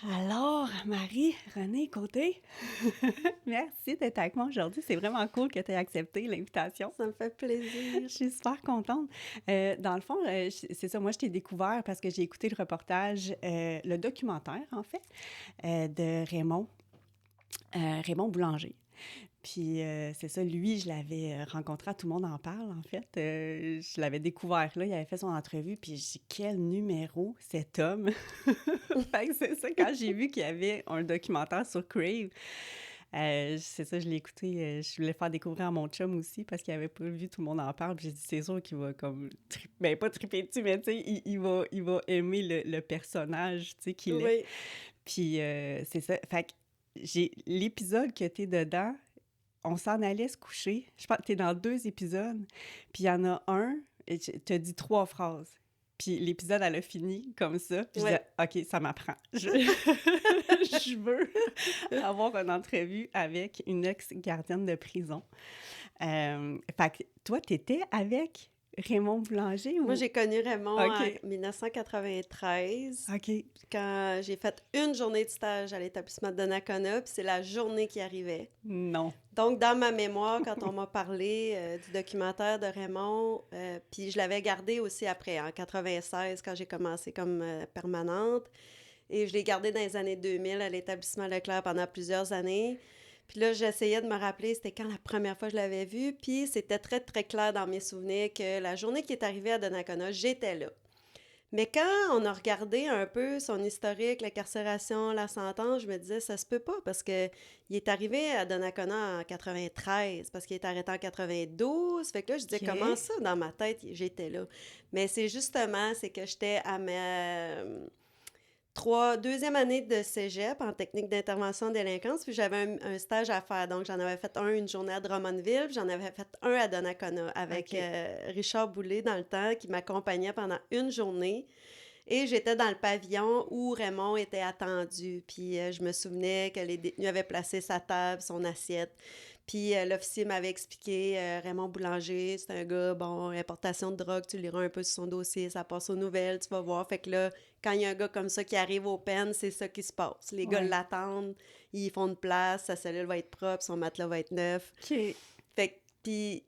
Alors, Marie-Renée Côté, merci d'être avec moi aujourd'hui. C'est vraiment cool que tu aies accepté l'invitation. Ça me fait plaisir. Je suis super contente. Dans le fond, c'est ça, moi, je t'ai découvert parce que j'ai écouté le reportage, le documentaire, en fait, de Raymond Boulanger. Puis c'est ça, lui, je l'avais rencontré, tout le monde en parle, en fait. Je l'avais découvert là, il avait fait son entrevue, puis j'ai dit, quel numéro, cet homme! Fait que c'est ça, quand j'ai vu qu'il y avait un documentaire sur Crave, c'est ça, je l'ai écouté, je voulais faire découvrir à mon chum aussi, parce qu'il avait pas vu, tout le monde en parle, puis j'ai dit, c'est sûr qu'il va comme, ben pas triper dessus, mais tu sais, il va aimer le personnage, tu sais, qu'il est. Oui. Puis c'est ça, fait que j'ai l'épisode que t'es dedans, on s'en allait se coucher. Je pense que t'es dans 2 épisodes, puis il y en a un, et tu as dit 3 phrases. Puis l'épisode, elle a fini comme ça. Puis je Ouais. disais, OK, ça m'apprend. Je veux avoir une entrevue avec une ex-gardienne de prison. Fait que toi, t'étais avec Raymond Boulanger Moi, ou... j'ai connu Raymond en OK, 1993, OK. quand j'ai fait une journée de stage à l'établissement de Donnacona, puis c'est la journée qui arrivait. Non. Donc, dans ma mémoire, quand on m'a parlé du documentaire de Raymond, puis je l'avais gardé aussi après, en 96, quand j'ai commencé comme permanente, et je l'ai gardé dans les années 2000 à l'établissement Leclerc pendant plusieurs années. Puis là, j'essayais de me rappeler c'était quand la première fois que je l'avais vu, puis c'était très, très clair dans mes souvenirs que la journée qui est arrivée à Donnacona, j'étais là. Mais quand on a regardé un peu son historique, l'incarcération, la sentence, je me disais, ça se peut pas parce que il est arrivé à Donnacona en 93, parce qu'il est arrêté en 92. Fait que là, je disais, comment OK. ça, dans ma tête, j'étais là? Mais c'est justement, c'est que j'étais à ma deuxième année de cégep en technique d'intervention en délinquance, puis j'avais un stage à faire. Donc, j'en avais fait un une journée à Drummondville, puis j'en avais fait un à Donnacona avec OK. Richard Boulay dans le temps, qui m'accompagnait pendant une journée. Et j'étais dans le pavillon où Raymond était attendu. Puis je me souvenais que les détenus avaient placé sa table, son assiette. Puis l'officier m'avait expliqué, Raymond Boulanger, c'est un gars, bon, importation de drogue, tu liras un peu sur son dossier, ça passe aux nouvelles, tu vas voir. Fait que là, quand il y a un gars comme ça qui arrive au pen, c'est ça qui se passe. Les gars Ouais. l'attendent, ils font une place, sa cellule va être propre, son matelas va être neuf. OK. Fait que, puis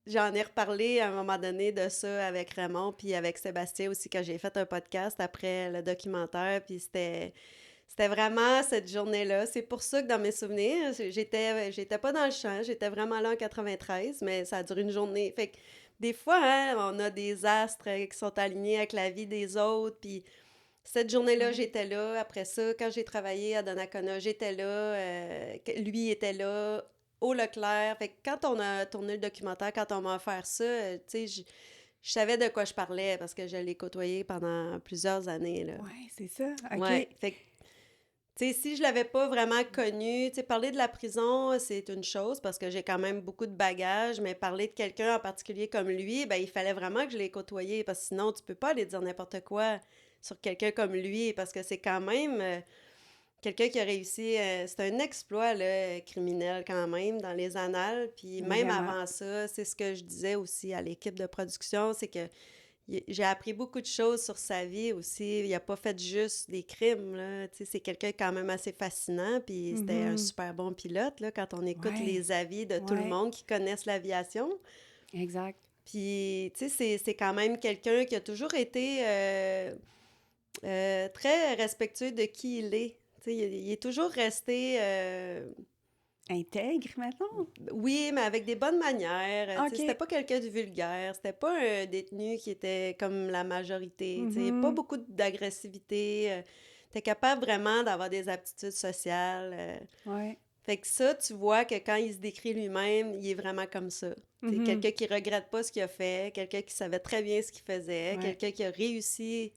j'en ai reparlé à un moment donné de ça avec Raymond, puis avec Sébastien aussi, quand j'ai fait un podcast après le documentaire, puis c'était vraiment cette journée-là. C'est pour ça que dans mes souvenirs, j'étais pas dans le champ, j'étais vraiment là en 93, mais ça a duré une journée. Fait que des fois, hein, on a des astres qui sont alignés avec la vie des autres, puis cette journée-là, Ouais. j'étais là. Après ça, quand j'ai travaillé à Donnacona, j'étais là. Lui était là au Leclerc. Fait que quand on a tourné le documentaire, quand on m'a offert ça, tu sais, je savais de quoi je parlais parce que je l'ai côtoyé pendant plusieurs années, là. Ouais, c'est ça. Ouais. OK. Fait que, tu sais, si je l'avais pas vraiment connu, tu sais, parler de la prison, c'est une chose parce que j'ai quand même beaucoup de bagages, mais parler de quelqu'un en particulier comme lui, ben il fallait vraiment que je l'ai côtoyé parce que sinon, tu peux pas aller dire n'importe quoi sur quelqu'un comme lui parce que c'est quand même quelqu'un qui a réussi, c'est un exploit là, criminel quand même dans les annales, puis même Vraiment. avant ça, c'est ce que je disais aussi à l'équipe de production, c'est que j'ai appris beaucoup de choses sur sa vie aussi. Il a pas fait juste des crimes, là. Tu sais, c'est quelqu'un quand même assez fascinant, puis c'était un Mhm. super bon pilote, là, quand on écoute Ouais. les avis de tout le Ouais. monde qui connaissent l'aviation. Exact. Puis, tu sais, c'est quand même quelqu'un qui a toujours été très respectueux de qui il est. Tu sais, il est toujours resté, Intègre, maintenant? oui, mais avec des bonnes manières. Tu sais, c'était OK. pas quelqu'un de vulgaire. C'était pas un détenu qui était comme la majorité. Tu sais, pas Mhm. beaucoup d'agressivité. T'es capable vraiment d'avoir des aptitudes sociales. Ouais. Fait que ça, tu vois que quand il se décrit lui-même, il est vraiment comme ça. C'est Mhm. quelqu'un qui regrette pas ce qu'il a fait, quelqu'un qui savait très bien ce qu'il faisait, Ouais. quelqu'un qui a réussi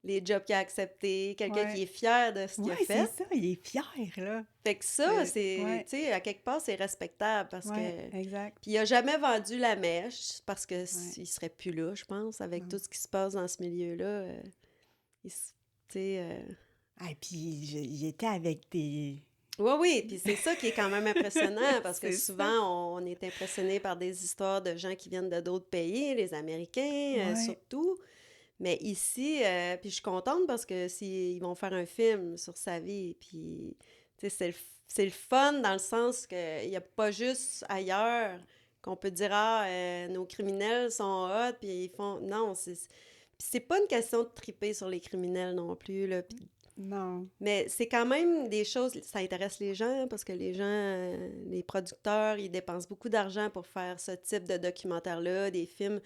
les jobs qu'il a acceptés, quelqu'un qui Ouais. est fier de ce qu'il a Ouais, c'est fait. ça, il est fier, là. Fait que ça, c'est, Ouais. tu sais, à quelque part, c'est respectable parce Ouais, que... exact. Puis il a jamais vendu la mèche parce que Ouais. il serait plus là, je pense, avec tout Non. ce qui se passe dans ce milieu-là. Il s- tu sais... Ah, puis il était avec des... Oui, oui, puis c'est ça qui est quand même impressionnant parce que C'est ça. souvent, on est impressionné par des histoires de gens qui viennent de d'autres pays, les Américains Ouais. surtout. Mais ici, puis je suis contente parce que s'ils vont faire un film sur sa vie, puis, tu sais, c'est le fun dans le sens qu'il n'y a pas juste ailleurs qu'on peut dire, ah, nos criminels sont hot, puis ils font... Non, puis c'est pas une question de triper sur les criminels non plus, là. Non. Mais c'est quand même des choses, ça intéresse les gens parce que les gens, les producteurs, ils dépensent beaucoup d'argent pour faire ce type de documentaire-là, des films.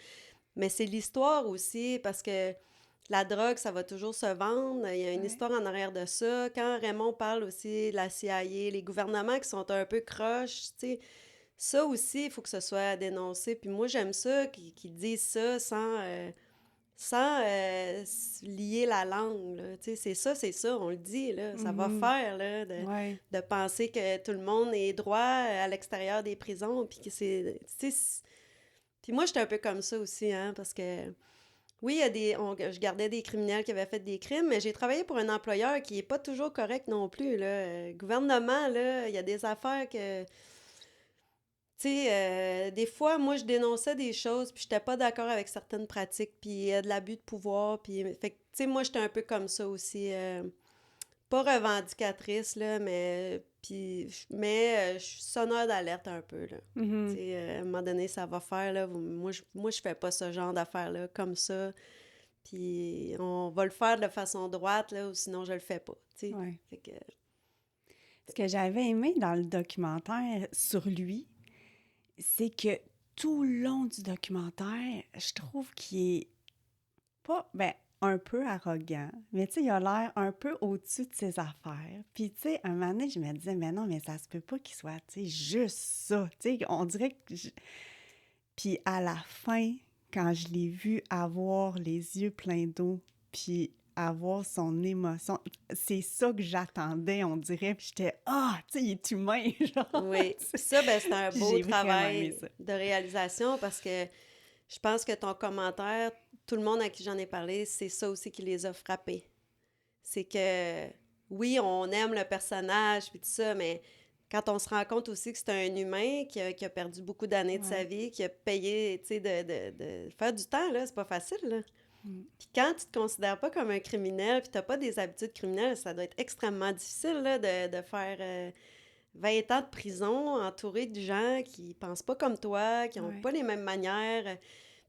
Mais c'est l'histoire aussi, parce que la drogue, ça va toujours se vendre. Il y a une Ouais. histoire en arrière de ça. Quand Raymond parle aussi de la CIA, les gouvernements qui sont un peu croches, tu sais, ça aussi, il faut que ce soit dénoncé. Puis moi, j'aime ça, qu'ils disent ça sans lier la langue, là. Tu sais, c'est ça, on le dit, là. Ça va Mhm. faire, là, Ouais. de penser que tout le monde est droit à l'extérieur des prisons, puis que c'est... Tu sais, puis moi, j'étais un peu comme ça aussi, hein, parce que, oui, il y a je gardais des criminels qui avaient fait des crimes, mais j'ai travaillé pour un employeur qui est pas toujours correct non plus, là. Gouvernement, là, il y a des affaires que... Tu sais, des fois, moi, je dénonçais des choses, puis j'étais pas d'accord avec certaines pratiques, puis de l'abus de pouvoir, puis... Fait que, tu sais, moi, j'étais un peu comme ça aussi. Pas revendicatrice, là, mais... je suis sonneur d'alerte un peu, là. Tu Mhm. sais, à un moment donné, ça va faire, là. Moi, je fais pas ce genre d'affaires-là comme ça. Puis on va le faire de façon droite, là, ou sinon je le fais pas, tu sais. Ouais. Fait que... Ce que j'avais aimé dans le documentaire sur lui, c'est que tout le long du documentaire, je trouve qu'il est pas, ben, un peu arrogant, mais tu sais, il a l'air un peu au-dessus de ses affaires. Puis, tu sais, un moment donné, je me disais, mais non, mais ça se peut pas qu'il soit, tu sais, juste ça. Tu sais, on dirait que... Puis à la fin, quand je l'ai vu avoir les yeux pleins d'eau, puis avoir son émotion, c'est ça que j'attendais, on dirait. Puis j'étais, ah, tu sais, il est humain, genre. Oui. Puis ça, ben, c'est un beau J'ai vraiment aimé travail ça. de réalisation parce que je pense que ton commentaire, tout le monde à qui j'en ai parlé, c'est ça aussi qui les a frappés. C'est que, oui, on aime le personnage, puis tout ça, mais quand on se rend compte aussi que c'est un humain qui a perdu beaucoup d'années de sa Ouais. vie, qui a payé, tu sais, de faire du temps, là, c'est pas facile, là. Mm. Puis quand tu te considères pas comme un criminel, puis t'as pas des habitudes criminelles, ça doit être extrêmement difficile, là, de faire 20 ans de prison entouré de gens qui pensent pas comme toi, qui ont Ouais. pas les mêmes manières.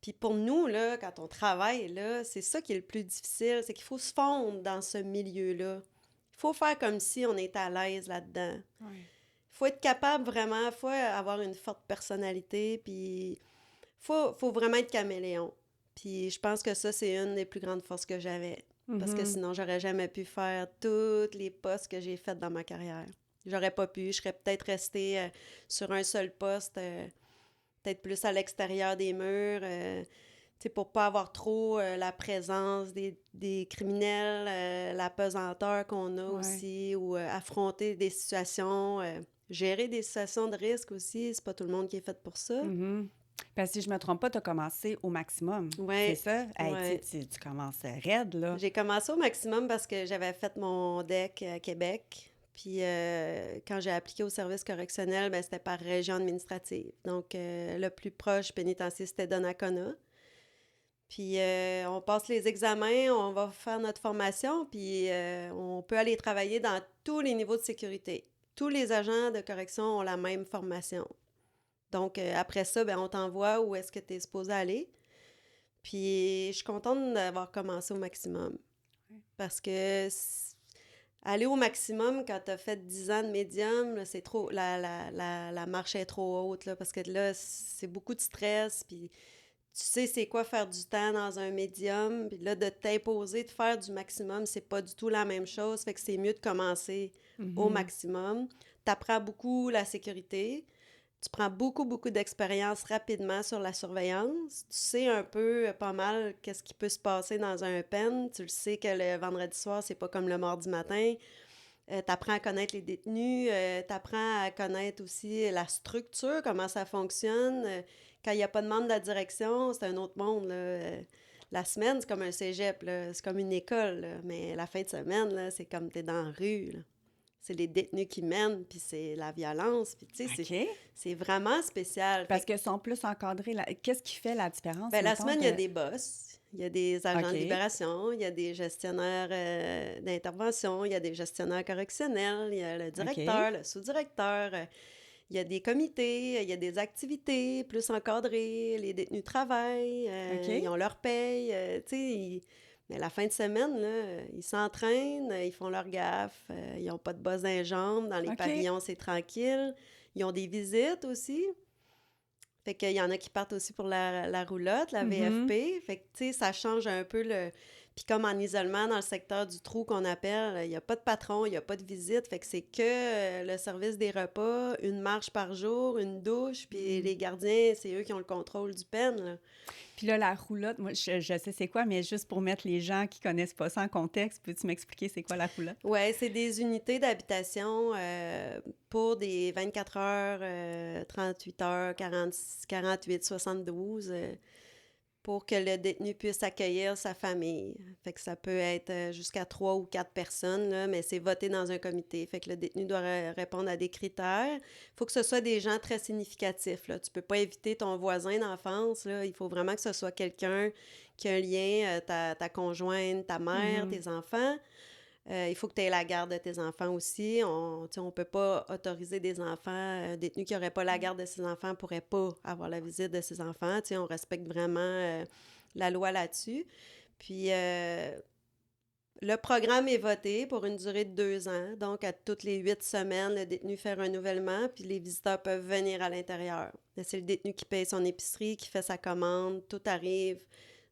Puis pour nous, là, quand on travaille, là, c'est ça qui est le plus difficile, c'est qu'il faut se fondre dans ce milieu-là. Il faut faire comme si on était à l'aise là-dedans. Ouais. Il faut être capable vraiment, il faut avoir une forte personnalité, puis faut vraiment être caméléon. Puis je pense que ça, c'est une des plus grandes forces que j'avais. Parce que Mhm. sinon, j'aurais jamais pu faire tous les postes que j'ai faits dans ma carrière. J'aurais pas pu. Je serais peut-être restée sur un seul poste, peut-être plus à l'extérieur des murs, tu sais, pour pas avoir trop la présence des criminels, la pesanteur qu'on a Ouais. aussi, ou affronter des situations, gérer des situations de risque aussi. C'est pas tout le monde qui est fait pour ça. Mhm. Parce que si je me trompe pas, tu as commencé au maximum. C'est Ouais, ça? Hey, tu sais, ouais. tu commences raide, là. J'ai commencé au maximum parce que j'avais fait mon DEC à Québec. Puis quand j'ai appliqué au service correctionnel, ben, c'était par région administrative. Donc, le plus proche pénitencier, c'était Donnacona. Puis on passe les examens, on va faire notre formation, puis on peut aller travailler dans tous les niveaux de sécurité. Tous les agents de correction ont la même formation. Donc, après ça, ben, on t'envoie où est-ce que tu es supposé aller. Puis, je suis contente d'avoir commencé au maximum. Ouais. Parce que aller au maximum quand tu as fait 10 ans de médium, là, c'est trop. La marche est trop haute, là, parce que là, c'est beaucoup de stress. Puis, tu sais, c'est quoi faire du temps dans un médium. Puis là, de t'imposer de faire du maximum, c'est pas du tout la même chose. Fait que c'est mieux de commencer au Mhm. maximum. Tu apprends beaucoup la sécurité. Tu prends beaucoup, beaucoup d'expérience rapidement sur la surveillance. Tu sais un peu, pas mal, qu'est-ce qui peut se passer dans un pen. Tu le sais que le vendredi soir, c'est pas comme le mardi matin. Tu apprends à connaître les détenus. Tu apprends à connaître aussi la structure, comment ça fonctionne. Quand il n'y a pas de membre de la direction, c'est un autre monde, là. La semaine, c'est comme un cégep, là. C'est comme une école, là. Mais la fin de semaine, là, c'est comme t'es dans la rue, là. C'est les détenus qui mènent, puis c'est la violence, puis tu sais, OK. c'est vraiment spécial. Fait Parce que, qu'ils sont plus encadrés. Qu'est-ce qui fait la différence, ben, la mettons, semaine, il y a de... des boss. Il y a des agents de OK. libération, il y a des gestionnaires d'intervention, il y a des gestionnaires correctionnels, il y a le OK. directeur, le sous-directeur, il y a des comités, il y a des activités plus encadrées, les détenus travaillent, ils OK. ont leur paye, tu sais, mais la fin de semaine, là, ils s'entraînent, ils font leur gaffe, ils n'ont pas de bosse dans les jambes, dans les OK. pavillons, c'est tranquille. Ils ont des visites aussi. Fait qu'il y en a qui partent aussi pour la roulotte, la Mhm. VFP. Fait que, tu sais, ça change un peu le... Puis comme en isolement dans le secteur du trou qu'on appelle, il n'y a pas de patron, il n'y a pas de visite. Fait que c'est que le service des repas, une marche par jour, une douche, puis Mm. les gardiens, c'est eux qui ont le contrôle du pen, là. Puis là, la roulotte, moi, je sais c'est quoi, mais juste pour mettre les gens qui connaissent pas ça en contexte, peux-tu m'expliquer c'est quoi la roulotte? Ouais, c'est des unités d'habitation pour des 24 heures, 38 heures, 40, 48, 72. Pour que le détenu puisse accueillir sa famille. Fait que ça peut être jusqu'à 3 ou 4 personnes, là, mais c'est voté dans un comité. Fait que le détenu doit répondre à des critères. Il faut que ce soit des gens très significatifs, là. Tu peux pas éviter ton voisin d'enfance, là. Il faut vraiment que ce soit quelqu'un qui a un lien, ta conjointe, ta mère, Mhm. tes enfants. Il faut que tu aies la garde de tes enfants aussi. Tu sais, on peut pas autoriser des enfants détenus qui n'auraient pas la garde de ses enfants ne pourraient pas avoir la visite de ses enfants. Tu sais, on respecte vraiment la loi là-dessus. Puis, le programme est voté pour une durée de 2 ans. Donc, à toutes les 8 semaines, le détenu fait renouvellement, puis les visiteurs peuvent venir à l'intérieur. Mais c'est le détenu qui paye son épicerie, qui fait sa commande. Tout arrive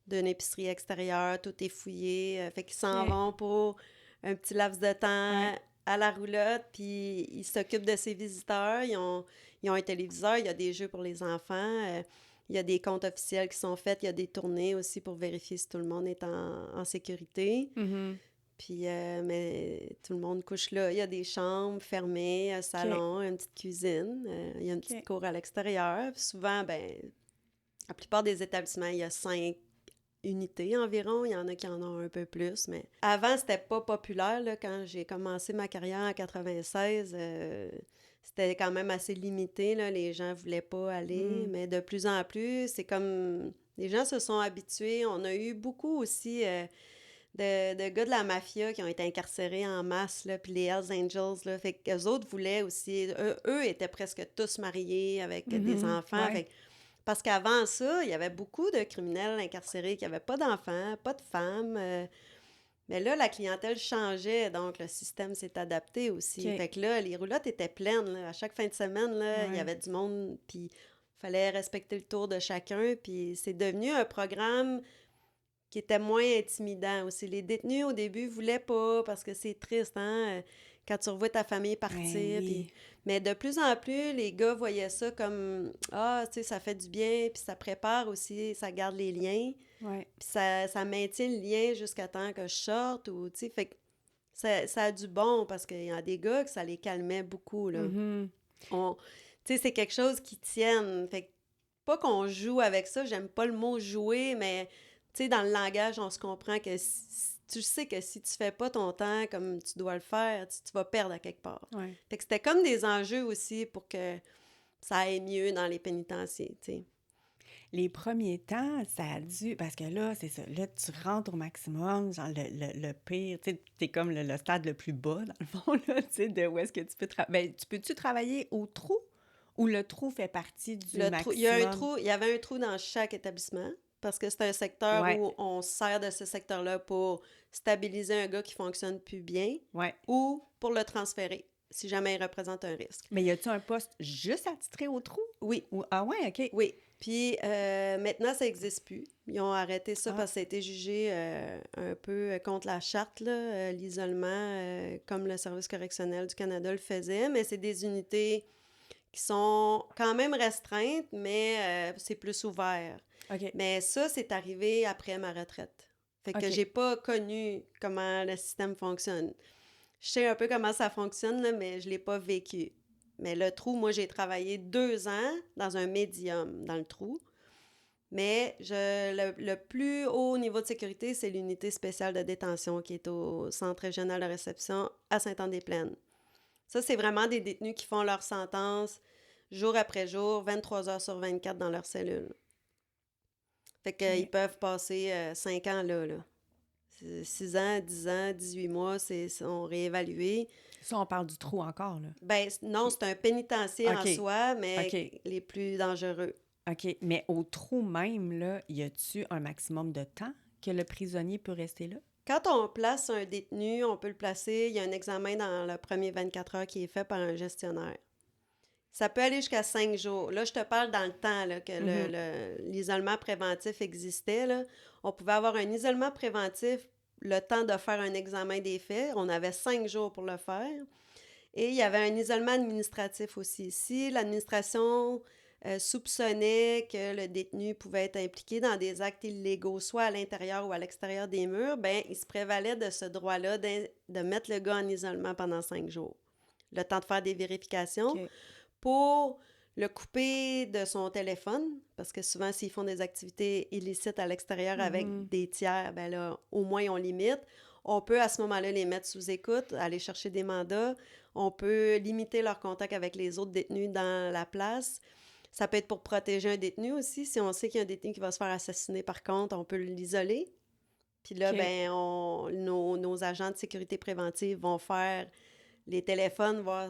d'une épicerie extérieure, tout est fouillé. Fait qu'ils s'en OK. vont pour un petit laps de temps Ouais. à la roulotte, puis ils s'occupent de ses visiteurs. Ils ont un téléviseur, il y a des jeux pour les enfants, il y a des comptes officiels qui sont faits, il y a des tournées aussi pour vérifier si tout le monde est en sécurité. Mhm. Puis, mais tout le monde couche là. Il y a des chambres fermées, un OK. salon, une petite cuisine, il y a une petite OK. cour à l'extérieur. Puis souvent, ben, la plupart des établissements, il y a 5 unités environ. Il y en a qui en ont un peu plus, mais avant, c'était pas populaire, là, quand j'ai commencé ma carrière en 96. C'était quand même assez limité, là. Les gens voulaient pas aller, Mm. mais de plus en plus, c'est comme... Les gens se sont habitués. On a eu beaucoup aussi de gars de la mafia qui ont été incarcérés en masse, là, puis les Hells Angels, là. Fait qu'eux autres voulaient aussi... Eux étaient presque tous mariés avec des Mhm. enfants. Ouais. Fait parce qu'avant ça, il y avait beaucoup de criminels incarcérés qui n'avaient pas d'enfants, pas de femmes. Mais là, la clientèle changeait, donc le système s'est adapté aussi. OK. Fait que là, les roulottes étaient pleines, là. À chaque fin de semaine, là, il y Ouais. avait du monde, puis il fallait respecter le tour de chacun. Puis c'est devenu un programme qui était moins intimidant aussi. Les détenus, au début, voulaient pas parce que c'est triste, hein, quand tu revois ta famille Ben partir. Puis... oui. Mais de plus en plus, les gars voyaient ça comme ah, tu sais, ça fait du bien, puis ça prépare aussi, ça garde les liens, Ouais. puis ça maintient le lien jusqu'à temps que je sorte, ou, tu sais, fait que ça a du bon parce qu'il y a des gars que ça les calmait beaucoup, là. Mhm. On, tu sais, c'est quelque chose qui tienne. Fait que pas qu'on joue avec ça, j'aime pas le mot jouer, mais tu sais, dans le langage, on se comprend que tu sais que si tu fais pas ton temps comme tu dois le faire, tu vas perdre à quelque part. Ouais. Fait que c'était comme des enjeux aussi pour que ça aille mieux dans les pénitenciers, tu sais. Les premiers temps, ça a dû... Parce que là, c'est ça. Là, tu rentres au maximum, genre le pire. Tu sais, t'es comme le stade le plus bas, dans le fond, là, tu sais, de où est-ce que tu peux travailler. Ben, peux-tu travailler au trou ou le trou fait partie du Le trou, il y a un maximum? trou, il y avait un trou dans chaque établissement parce que c'est un secteur Ouais. où on sert de ce secteur-là pour stabiliser un gars qui fonctionne plus bien Ouais. ou pour le transférer si jamais il représente un risque. Mais y a-tu un poste juste attitré au trou? Oui, Ou... Ah ouais, OK. oui. Puis maintenant, ça n'existe plus. Ils ont arrêté ça Ah, parce que ça a été jugé un peu contre la charte, là, l'isolement, comme le Service correctionnel du Canada le faisait. Mais c'est des unités qui sont quand même restreintes, mais c'est plus ouvert. OK. Mais ça, c'est arrivé après ma retraite. Fait que OK. j'ai pas connu comment le système fonctionne. Je sais un peu comment ça fonctionne, là, mais je l'ai pas vécu. Mais le trou, moi, j'ai travaillé 2 ans dans un médium dans le trou. Mais le plus haut niveau de sécurité, c'est l'unité spéciale de détention qui est au Centre régional de réception à Saint-Anne-des-Plaines. Ça, c'est vraiment des détenus qui font leur sentence jour après jour, 23 heures sur 24 dans leur cellule. Fait qu'ils OK. peuvent passer 5 ans là. 6 ans, 10 ans, 18 mois, sont réévalués. Ça, on parle du trou encore, là. Ben non, Puis c'est un pénitencier en OK, soi, mais OK, les plus dangereux. OK. Mais au trou même, là, y a-tu un maximum de temps que le prisonnier peut rester là? Quand on place un détenu, on peut le placer, il y a un examen dans le premier 24 heures qui est fait par un gestionnaire. Ça peut aller jusqu'à 5 jours. Là, je te parle dans le temps là, que Mhm. l'isolement préventif existait. Là. On pouvait avoir un isolement préventif le temps de faire un examen des faits. On avait 5 jours pour le faire. Et il y avait un isolement administratif aussi. Si l'administration soupçonnait que le détenu pouvait être impliqué dans des actes illégaux, soit à l'intérieur ou à l'extérieur des murs, ben il se prévalait de ce droit-là de mettre le gars en isolement pendant 5 jours. Le temps de faire des vérifications OK. pour le couper de son téléphone, parce que souvent, s'ils font des activités illicites à l'extérieur avec Mhm. des tiers, ben là, au moins, on limite. On peut, à ce moment-là, les mettre sous écoute, aller chercher des mandats. On peut limiter leur contact avec les autres détenus dans la place. Ça peut être pour protéger un détenu aussi. Si on sait qu'il y a un détenu qui va se faire assassiner, par contre, on peut l'isoler. Puis là, OK. ben, nos agents de sécurité préventive vont faire les téléphones, voir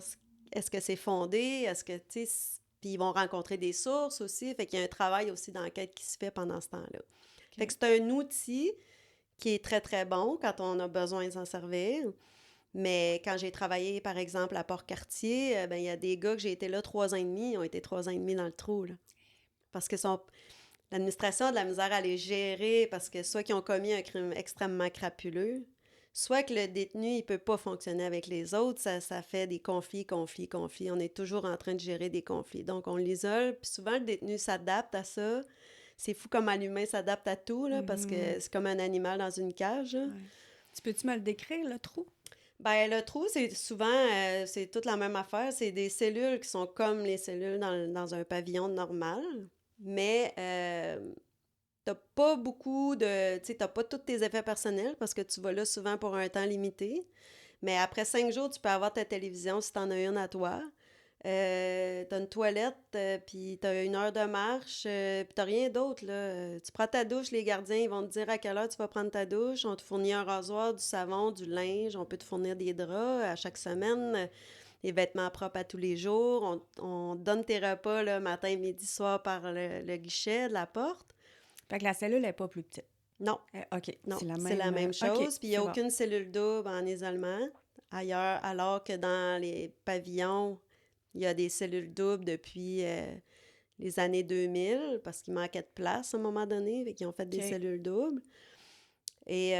est-ce que c'est fondé, est-ce que, tu sais, puis ils vont rencontrer des sources aussi. Fait qu'il y a un travail aussi d'enquête qui se fait pendant ce temps-là. Fait que OK. c'est un outil qui est très, très bon quand on a besoin de s'en servir. Mais quand j'ai travaillé, par exemple, à Port-Cartier, ben, il y a des gars que j'ai été là 3 ans et demi, ils ont été 3 ans et demi dans le trou, là. Parce que l'administration a de la misère à les gérer parce que soit qu'ils ont commis un crime extrêmement crapuleux, soit que le détenu, il peut pas fonctionner avec les autres. Ça fait des conflits. On est toujours en train de gérer des conflits. Donc, on l'isole. Puis souvent, le détenu s'adapte à ça. C'est fou comment l'humain s'adapte à tout, là, parce que Mhm. c'est comme un animal dans une cage, là. Ouais. Tu peux-tu me le décrire, le trou? Ben, le trou, c'est souvent, c'est toute la même affaire. C'est des cellules qui sont comme les cellules dans un pavillon normal, mais t'as pas beaucoup de... Tu sais, t'as pas tous tes effets personnels parce que tu vas là souvent pour un temps limité. Mais après 5 jours, tu peux avoir ta télévision si t'en as une à toi. T'as une toilette, puis t'as 1 heure de marche, puis t'as rien d'autre, là. Tu prends ta douche, les gardiens, ils vont te dire à quelle heure tu vas prendre ta douche. On te fournit un rasoir, du savon, du linge. On peut te fournir des draps à chaque semaine, des vêtements propres à tous les jours. On donne tes repas, là, matin, midi, soir, par le guichet de la porte. Fait que la cellule est pas plus petite. Non, OK, non, c'est la c'est la même... même OK, chose. Puis il n'y c'est a bon. aucune cellule double en isolement ailleurs, alors que dans les pavillons, il y a des cellules doubles depuis les années 2000 parce qu'il manquait de place à un moment donné, fait qu'ils ont fait des OK. cellules doubles. Et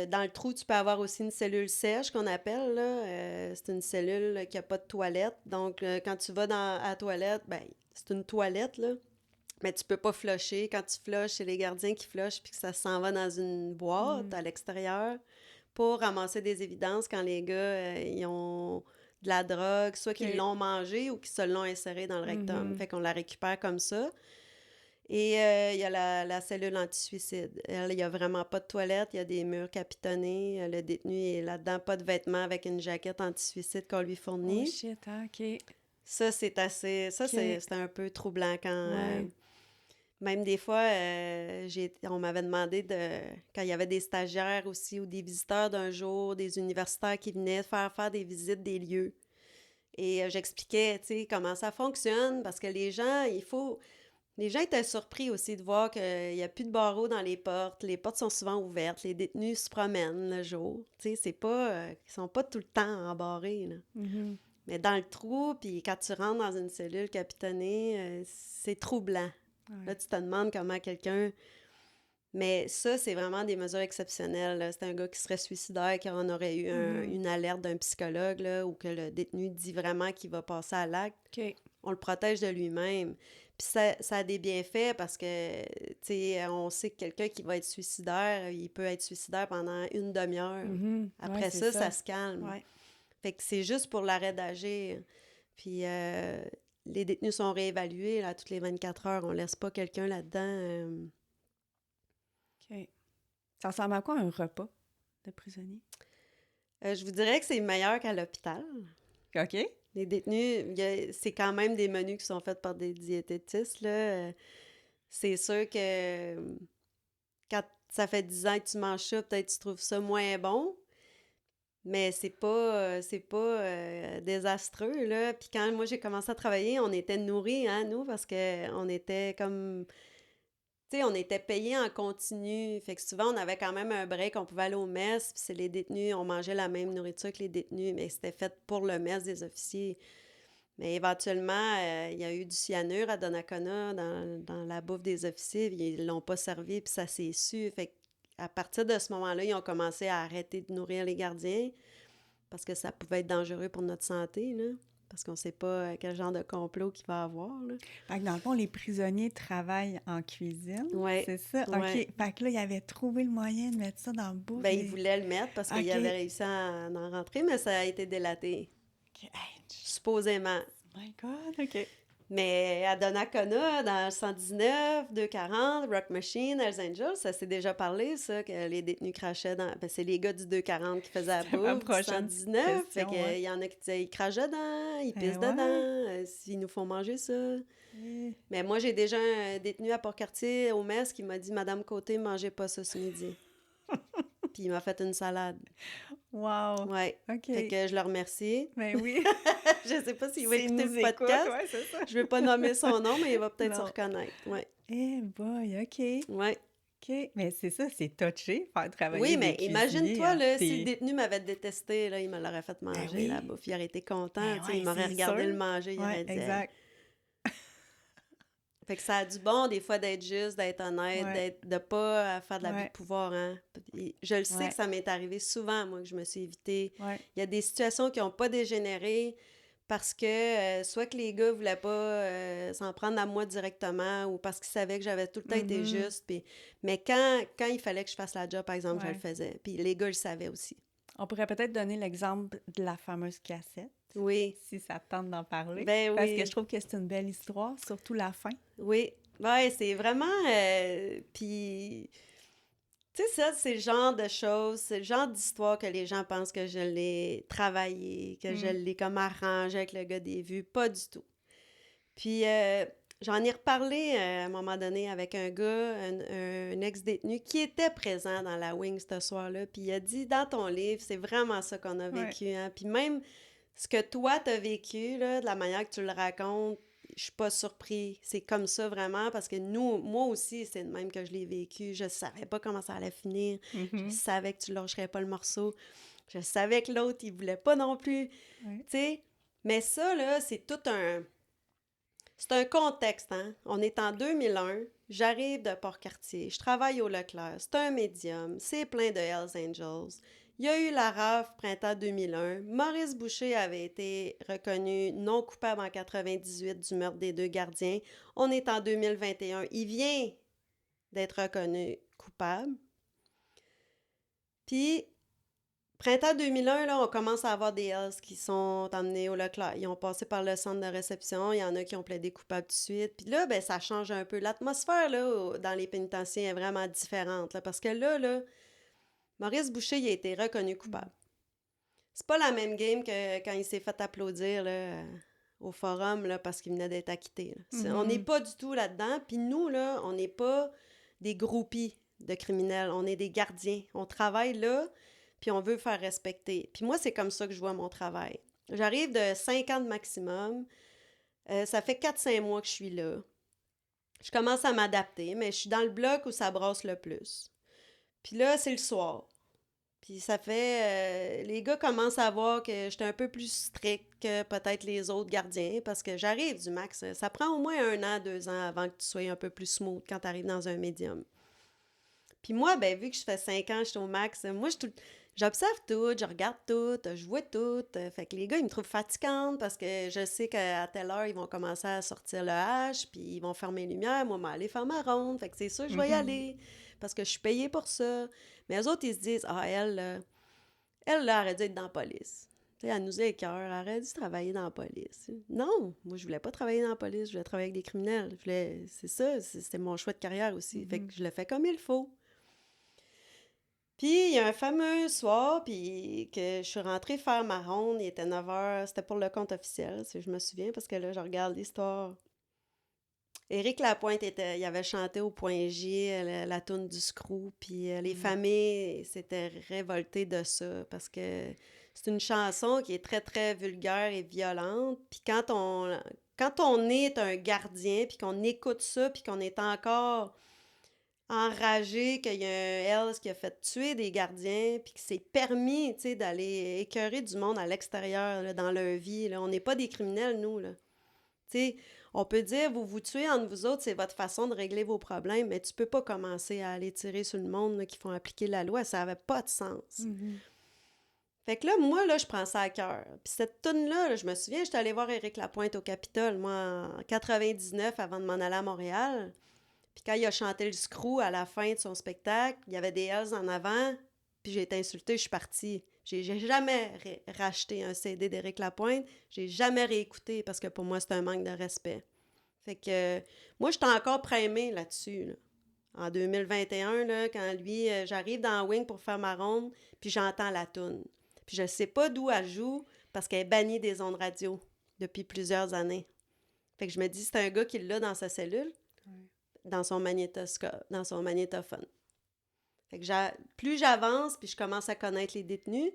dans le trou, tu peux avoir aussi une cellule sèche qu'on appelle, là. C'est une cellule qui n'a pas de toilette. Donc, quand tu vas à la toilette, ben, c'est une toilette, là. Mais tu peux pas flusher. Quand tu flushes, c'est les gardiens qui flushent puis que ça s'en va dans une boîte Hmm. à l'extérieur pour ramasser des évidences quand les gars, ils ont de la drogue, soit qu'ils OK. l'ont mangé ou qu'ils se l'ont inséré dans le rectum. Mhm. Fait qu'on la récupère comme ça. Et il y a la cellule anti-suicide. Elle, il n'y a vraiment pas de toilette, il y a des murs capitonnés. Le détenu est là-dedans, pas de vêtements avec une jaquette anti-suicide qu'on lui Oh fournit. shit, hein? OK. Ça, c'est assez... Ça, OK. c'est un peu troublant quand... Ouais. même des fois, on m'avait demandé quand il y avait des stagiaires aussi ou des visiteurs d'un jour, des universitaires qui venaient faire des visites des lieux. Et j'expliquais, tu sais, comment ça fonctionne parce que les gens étaient surpris aussi de voir qu'il n'y a plus de barreaux dans les portes. Les portes sont souvent ouvertes. Les détenus se promènent le jour. Tu sais, c'est pas... ils sont pas tout le temps embarrés, là. Mhm. Mais dans le trou, puis quand tu rentres dans une cellule capitonnée, c'est troublant. Là, Ouais. tu te demandes comment quelqu'un... Mais ça, c'est vraiment des mesures exceptionnelles, là. C'est un gars qui serait suicidaire, qui en aurait eu Mhm. une alerte d'un psychologue, là, ou que le détenu dit vraiment qu'il va passer à l'acte. OK. On le protège de lui-même. Puis ça a des bienfaits parce que, tu sais, on sait que quelqu'un qui va être suicidaire, il peut être suicidaire pendant 1 demi-heure. Mhm. Ouais, Après c'est ça, ça ça. se calme. Ouais. Fait que c'est juste pour l'arrêt d'agir. Puis les détenus sont réévalués là, toutes les 24 heures. On laisse pas quelqu'un là-dedans. OK. Ça ressemble à quoi un repas de prisonnier? Je vous dirais que c'est meilleur qu'à l'hôpital. OK. Les détenus, c'est quand même des menus qui sont faits par des diététistes, là. C'est sûr que quand ça fait 10 ans que tu manges ça, peut-être tu trouves ça moins bon, mais c'est pas désastreux, là. Puis quand moi, j'ai commencé à travailler, on était nourris, hein, nous, parce qu'on était comme... Tu sais, on était payés en continu. Fait que souvent, on avait quand même un break, on pouvait aller au mess, puis c'est les détenus, on mangeait la même nourriture que les détenus, mais c'était fait pour le mess des officiers. Mais éventuellement, il y a eu du cyanure à Donnacona dans la bouffe des officiers, puis ils l'ont pas servi, puis ça s'est su. Fait qu'à partir de ce moment-là, ils ont commencé à arrêter de nourrir les gardiens parce que ça pouvait être dangereux pour notre santé, là. Parce qu'on sait pas quel genre de complot qu'il va y avoir, là. Fait que dans le fond, les prisonniers travaillent en cuisine, Ouais, c'est ça? OK. ouais. Fait que là, ils avaient trouvé le moyen de mettre ça dans la bouffe Ben, ils des... voulaient le mettre parce qu'ils OK. avaient réussi à en rentrer, mais ça a été délaté, OK. Hey, supposément. my God, OK. Mais à Donnacona, dans le 119, 240, Rock Machine, Hells Angels, ça s'est déjà parlé, ça, que les détenus crachaient dans... Ben, c'est les gars du 240 qui faisaient la C'était ma bouffe, du prochaine 119. Fait question, que, ouais. il y en a qui disaient, ils crachent dedans, ils Eh pissent ouais. dedans, s'ils nous font manger ça. Eh. Mais moi, j'ai déjà un détenu à Port-Cartier, au mess, qui m'a dit, Madame Côté, mangez pas ça ce midi. Puis il m'a fait une salade. Wow. Ouais. Fait OK. que je le remercie. Ben oui. Je sais pas s'il va S'il écouter nous le écoute, podcast. ouais, c'est ça. Je vais pas nommer son nom, mais il va peut-être se Non. reconnaître. Ouais. Eh boy, OK. Ouais. OK. Mais c'est ça, c'est touché, faire travailler Oui, des mais cuisiniers imagine-toi, à là, si le tes... détenu m'avait détesté, là, il me l'aurait fait Ben manger, la oui. bouffe. Il aurait été content, Ben tu sais, ouais, il m'aurait c'est regardé sûr. le manger, il Ouais, aurait dit... Hey. exact. Fait que ça a du bon, des fois, d'être juste, d'être honnête, Ouais, de pas faire de l'abus de ouais, pouvoir, hein. Puis je le sais que ouais, ça m'est arrivé souvent, moi, que je me suis évitée. ouais. Il y a des situations qui n'ont pas dégénéré parce que soit que les gars voulaient pas s'en prendre à moi directement ou parce qu'ils savaient que j'avais tout le temps été Mhm. juste. Mais quand il fallait que je fasse la job, par exemple, je le Ouais. faisais. Puis les gars le savaient aussi. On pourrait peut-être donner l'exemple de la fameuse cassette, Oui, si ça te tente d'en parler, ben parce que je oui, trouve que c'est une belle histoire, surtout la fin. oui. Ouais, c'est vraiment... puis, tu sais, ça, c'est le genre de choses, c'est le genre d'histoire que les gens pensent que je l'ai travaillé, que je Mm. l'ai comme arrangé avec le gars des vues. Pas du tout. Puis, j'en ai reparlé à un moment donné avec un gars, un ex-détenu, qui était présent dans la wing ce soir-là. Puis il a dit, dans ton livre, c'est vraiment ça qu'on a Ouais. vécu. Hein? Puis même ce que toi, t'as vécu, là, de la manière que tu le racontes, je suis pas surpris. C'est comme ça vraiment, parce que moi aussi, c'est de même que je l'ai vécu. Je savais pas comment ça allait finir. Je Mhm. savais que tu lâcherais pas le morceau. Je savais que l'autre, il voulait pas non plus. Ouais. Tu sais, mais ça, là, c'est un contexte, hein? On est en 2001, j'arrive de Port-Cartier, je travaille au Leclerc, c'est un médium, c'est plein de Hells Angels. Il y a eu la rafle printemps 2001. Maurice Boucher avait été reconnu non coupable en 98 du meurtre des deux gardiens. On est en 2021. Il vient d'être reconnu coupable. Puis, printemps 2001, là, on commence à avoir des Hells qui sont emmenés au Leclerc. Ils ont passé par le centre de réception. Il y en a qui ont plaidé coupable tout de suite. Puis là, ben, ça change un peu. L'atmosphère, là, dans les pénitenciers est vraiment différente. Là, parce que là, Maurice Boucher, il a été reconnu coupable. C'est pas la même game que quand il s'est fait applaudir, là, au forum, là, parce qu'il venait d'être acquitté. Là. On n'est Mhm. pas du tout là-dedans. Puis nous, là, on n'est pas des groupies de criminels. On est des gardiens. On travaille là, puis on veut faire respecter. Puis moi, c'est comme ça que je vois mon travail. J'arrive de 5 ans de maximum. Ça fait 4-5 mois que je suis là. Je commence à m'adapter, mais je suis dans le bloc où ça brasse le plus. Puis là, c'est le soir. Puis ça fait... les gars commencent à voir que j'étais un peu plus strict que peut-être les autres gardiens parce que j'arrive du max. Ça prend au moins 1 an, 2 ans avant que tu sois un peu plus smooth quand tu arrives dans un médium. Puis moi, ben vu que je fais 5 ans, je suis au max, moi, j'observe tout, je regarde tout, je vois tout. Fait que les gars, ils me trouvent fatigante parce que je sais qu'à telle heure, ils vont commencer à sortir le hache, puis ils vont fermer les lumières. Moi, je vais aller faire ma ronde. Fait que c'est sûr, je vais y Mhm. aller parce que je suis payée pour ça. Mais eux autres, ils se disent, ah, elle, là, aurait dû être dans la police. Tu sais, elle nous écoeure, elle aurait dû travailler dans la police. Non, moi, je voulais pas travailler dans la police, je voulais travailler avec des criminels. C'est ça, c'était mon choix de carrière aussi. Fait Mhm. que je le fais comme il faut. Puis, il y a un fameux soir, puis que je suis rentrée faire ma ronde, il était 9 h, c'était pour le compte officiel, si je me souviens, parce que là, je regarde l'histoire. Éric Lapointe il avait chanté au Point J la toune du Screw, puis les Mm. familles s'étaient révoltées de ça parce que c'est une chanson qui est très, très vulgaire et violente. Puis quand on est un gardien, puis qu'on écoute ça, puis qu'on est encore enragé qu'il y a un Hells qui a fait tuer des gardiens, puis que c'est permis, tu sais, d'aller écœurer du monde à l'extérieur, là, dans leur vie, là. On n'est pas des criminels, nous, là. Tu sais, on peut dire, vous vous tuez entre vous autres, c'est votre façon de régler vos problèmes, mais tu peux pas commencer à aller tirer sur le monde là, qui font appliquer la loi. Ça avait pas de sens. Mhm. Fait que là, moi, là, je prends ça à cœur. Puis cette toune-là, là, je me souviens, j'étais allée voir Éric Lapointe au Capitole, moi, en 99, avant de m'en aller à Montréal. Puis quand il a chanté le Screw à la fin de son spectacle, il y avait des Hells en avant, puis j'ai été insultée, je suis partie. J'ai jamais racheté un CD d'Éric Lapointe, j'ai jamais réécouté parce que pour moi, c'est un manque de respect. Fait que moi, j'étais encore primée là-dessus, là. En 2021, là, quand lui, j'arrive dans Wing pour faire ma ronde, puis j'entends la toune. Puis je sais pas d'où elle joue parce qu'elle est bannie des ondes radio depuis plusieurs années. Fait que je me dis, c'est un gars qui l'a dans sa cellule, Ouais. dans son magnétoscope, dans son magnétophone. Fait que plus j'avance, puis je commence à connaître les détenus,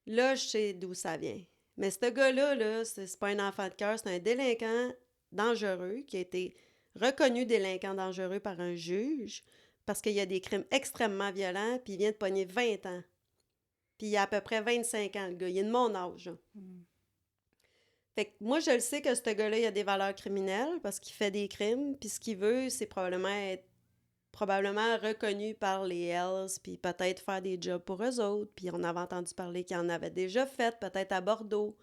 là, je sais d'où ça vient. Mais ce gars-là, là, c'est pas un enfant de cœur, c'est un délinquant dangereux qui a été reconnu délinquant dangereux par un juge parce qu'il y a des crimes extrêmement violents, puis il vient de pogner 20 ans. Puis il a à peu près 25 ans, le gars. Il est de mon âge, là. Mm. Fait que moi, je le sais que ce gars-là, il a des valeurs criminelles parce qu'il fait des crimes, puis ce qu'il veut, c'est probablement être reconnu par les Hells, puis peut-être faire des jobs pour eux autres. Puis on avait entendu parler qu'il en avait déjà fait, peut-être à Bordeaux.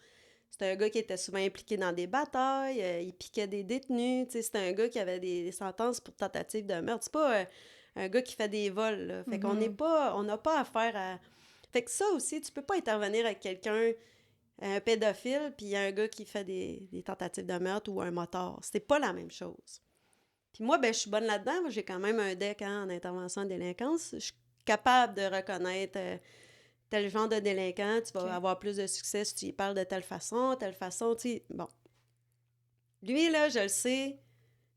C'était un gars qui était souvent impliqué dans des batailles, il piquait des détenus, tu sais, c'était un gars qui avait des sentences pour tentative de meurtre. C'est pas un gars qui fait des vols, là. Fait qu'on n'est Mhm. pas, on n'a pas affaire à... Fait que ça aussi, tu peux pas intervenir avec quelqu'un, un pédophile, puis il y a un gars qui fait des tentatives de meurtre ou un motard. C'est pas la même chose. Puis moi, ben, je suis bonne là-dedans. Moi, j'ai quand même un deck en intervention en délinquance. Je suis capable de reconnaître tel genre de délinquant. Tu vas OK. avoir plus de succès si tu y parles de telle façon, tu sais. Bon. Lui, là, je le sais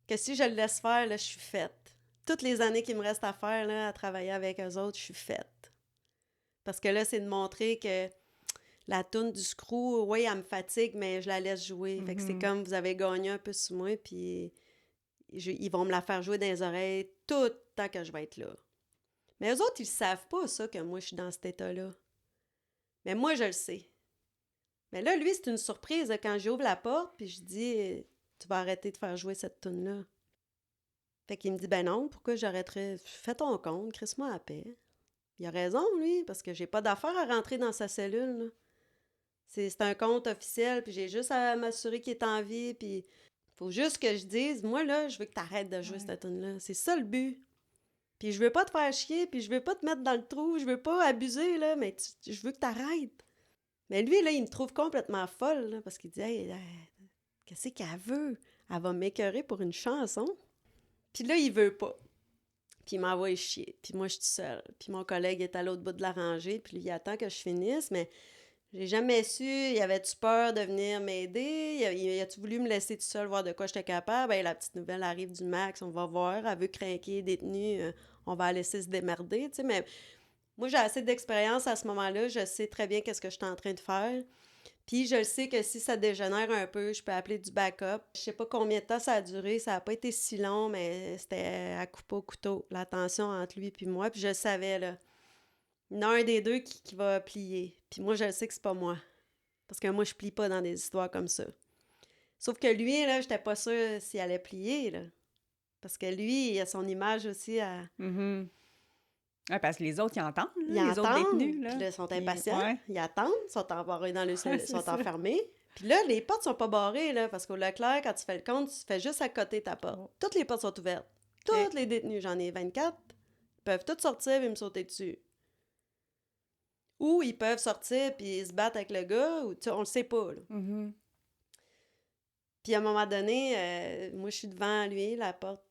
que si je le laisse faire, là, je suis faite. Toutes les années qu'il me reste à faire, là, à travailler avec eux autres, je suis faite. Parce que là, c'est de montrer que la toune du Screw, oui, elle me fatigue, mais je la laisse jouer. Fait que c'est Mhm. comme vous avez gagné un peu sur moi, puis ils vont me la faire jouer dans les oreilles tout le temps que je vais être là. Mais eux autres, ils savent pas, ça, que moi, je suis dans cet état-là. Mais moi, je le sais. Mais là, lui, c'est une surprise là, quand j'ouvre la porte, puis je dis, tu vas arrêter de faire jouer cette toune-là. Fait qu'il me dit, ben non, pourquoi j'arrêterais? Fais ton compte, crisse-moi à paix. Il a raison, lui, parce que j'ai pas d'affaire à rentrer dans sa cellule, là. C'est un compte officiel, puis j'ai juste à m'assurer qu'il est en vie, puis faut juste que je dise, moi, là, je veux que t'arrêtes de jouer Ouais. cette tune-là. C'est ça le but. Puis je veux pas te faire chier, puis je veux pas te mettre dans le trou, je veux pas abuser, là, mais je veux que t'arrêtes. Mais lui, là, il me trouve complètement folle, là, parce qu'il dit, hey, qu'est-ce qu'elle veut? Elle va m'écœurer pour une chanson. Puis là, il veut pas. Puis il m'envoie chier. Puis moi, je suis seule. Puis mon collègue est à l'autre bout de la rangée, puis lui, il attend que je finisse, mais j'ai jamais su, il avait-tu peur de venir m'aider? Il a-tu voulu me laisser tout seul voir de quoi j'étais capable? Ben, la petite nouvelle arrive du Max, on va voir. Elle veut craquer, détenue, on va la laisser se démerder, tu sais. Mais moi, j'ai assez d'expérience à ce moment-là. Je sais très bien qu'est-ce que je suis en train de faire. Puis je le sais que si ça dégénère un peu, je peux appeler du backup. Je sais pas combien de temps ça a duré. Ça n'a pas été si long, mais c'était à couper au couteau, la tension entre lui et moi. Puis je le savais, là. Il y en a un des deux qui va plier. Puis moi, je le sais que c'est pas moi. Parce que moi, je plie pas dans des histoires comme ça. Sauf que lui, là, j'étais pas sûre s'il allait plier, là. Parce que lui, il a son image aussi à... Mhm. Ouais, parce que les autres, ils entendent, Ils là, les autres détenus, entendent, puis là. là, ils sont Puis, impatients. ouais. Ils attendent, ils sont embarrés dans le... Ouais, Ils c'est sont ça. enfermés. Puis là, les portes sont pas barrées, là, parce qu'au Leclerc, quand tu fais le compte, tu fais juste à côté ta porte. Oh, Toutes les portes sont ouvertes. OK. Toutes les détenus, j'en ai 24, ils peuvent tous sortir et me sauter dessus. Ou ils peuvent sortir puis se battre avec le gars, ou tu sais, on le sait pas, là. Mhm. Puis à un moment donné, moi, je suis devant lui, la porte,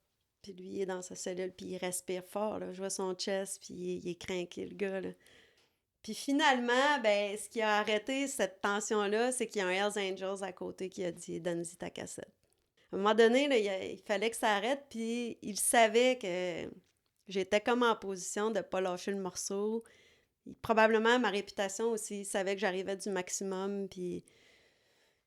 puis lui, il est dans sa cellule, puis il respire fort, là. Je vois son chest, puis il est craqué, le gars, là. Puis finalement, ben, ce qui a arrêté cette tension-là, c'est qu'il y a un Hells Angels à côté qui a dit « Donne-y ta cassette ». À À un moment donné, là, il fallait que ça arrête, puis il savait que j'étais comme en position de ne pas lâcher le morceau. Probablement, ma réputation aussi, il savait que j'arrivais du maximum, puis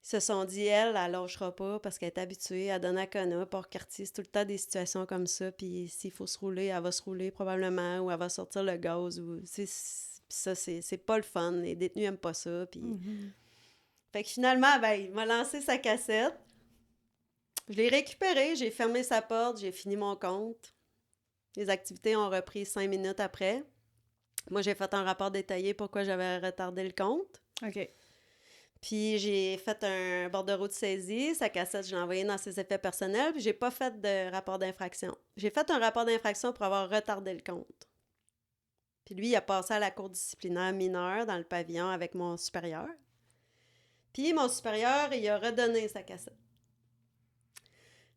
ils se sont dit, elle lâchera pas parce qu'elle est habituée à Donnacona, Port-Cartier, c'est tout le temps des situations comme ça, puis s'il faut se rouler, elle va se rouler probablement, ou elle va sortir le gaz, ou ça, c'est pas le fun, les détenus aiment pas ça, puis... Mhm. Fait que finalement, ben, il m'a lancé sa cassette, je l'ai récupérée, j'ai fermé sa porte, j'ai fini mon compte. Les activités ont repris 5 minutes après. Moi, j'ai fait un rapport détaillé pourquoi j'avais retardé le compte. OK. Puis j'ai fait un bordereau de saisie. Sa cassette, je l'ai envoyée dans ses effets personnels. Puis j'ai pas fait de rapport d'infraction. J'ai fait un rapport d'infraction pour avoir retardé le compte. Puis lui, il a passé à la cour disciplinaire mineure dans le pavillon avec mon supérieur. Puis mon supérieur, il a redonné sa cassette.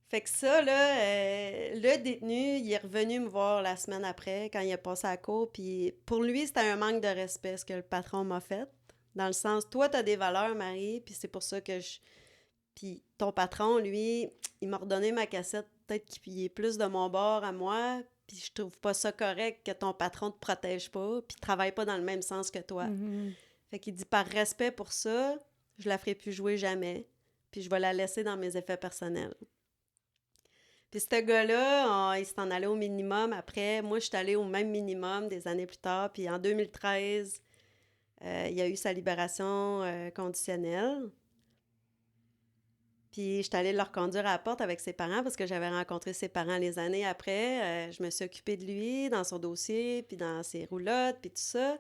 Fait que ça, là, le détenu, il est revenu me voir la semaine après, quand il a passé à la cour, puis pour lui, c'était un manque de respect, ce que le patron m'a fait. Dans le sens, toi, t'as des valeurs, Marie, puis c'est pour ça que je... Puis ton patron, lui, il m'a redonné ma cassette, peut-être qu'il est plus de mon bord à moi, puis je trouve pas ça correct que ton patron te protège pas, puis travaille pas dans le même sens que toi. Mhm. Fait qu'il dit, par respect pour ça, je la ferai plus jouer jamais, puis je vais la laisser dans mes effets personnels. Puis ce gars-là, il s'est en allé au minimum après. Moi, je suis allée au même minimum des années plus tard. Puis en 2013, il a eu sa libération conditionnelle. Puis je suis allée le reconduire à la porte avec ses parents parce que j'avais rencontré ses parents les années après. Je me suis occupée de lui dans son dossier, puis dans ses roulottes, puis tout ça.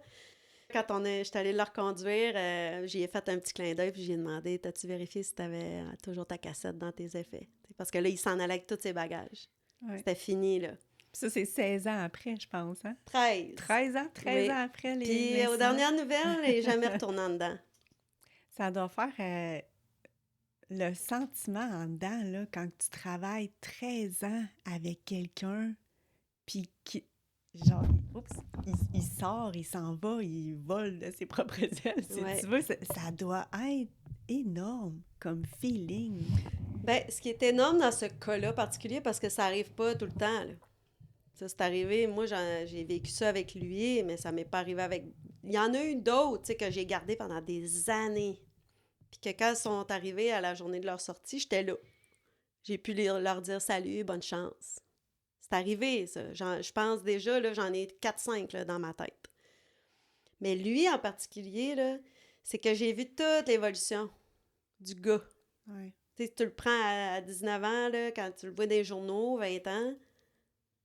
Quand je suis allée le reconduire, j'y ai fait un petit clin d'œil puis j'ai demandé, t'as-tu vérifié si t'avais toujours ta cassette dans tes effets? Parce que là, il s'en allait avec tous ses bagages. Ouais. C'était fini, là. Puis ça, c'est 16 ans après, je pense, hein? 13. 13 ans? 13 Oui. ans après Puis aux l'incident. dernières nouvelles, il n'est jamais retourné en dedans. Ça doit faire le sentiment en dedans, là, quand tu travailles 13 ans avec quelqu'un, puis qui, genre, il sort, il s'en va, il vole de ses propres ailes, si Ouais. tu veux. Ça doit être énorme comme feeling. Bien, ce qui est énorme dans ce cas-là particulier, parce que ça n'arrive pas tout le temps, là. Ça, c'est arrivé, moi, j'ai vécu ça avec lui, mais ça m'est pas arrivé avec... Il y en a eu d'autres, tu sais, que j'ai gardés pendant des années. Puis que quand ils sont arrivés à la journée de leur sortie, j'étais là. J'ai pu leur dire salut, bonne chance. C'est arrivé, ça. Je pense déjà, là, j'en ai 4-5 là, dans ma tête. Mais lui, en particulier, là, c'est que j'ai vu toute l'évolution du gars. Ouais. Tu sais, tu le prends à 19 ans, là, quand tu le vois dans les journaux, 20 ans,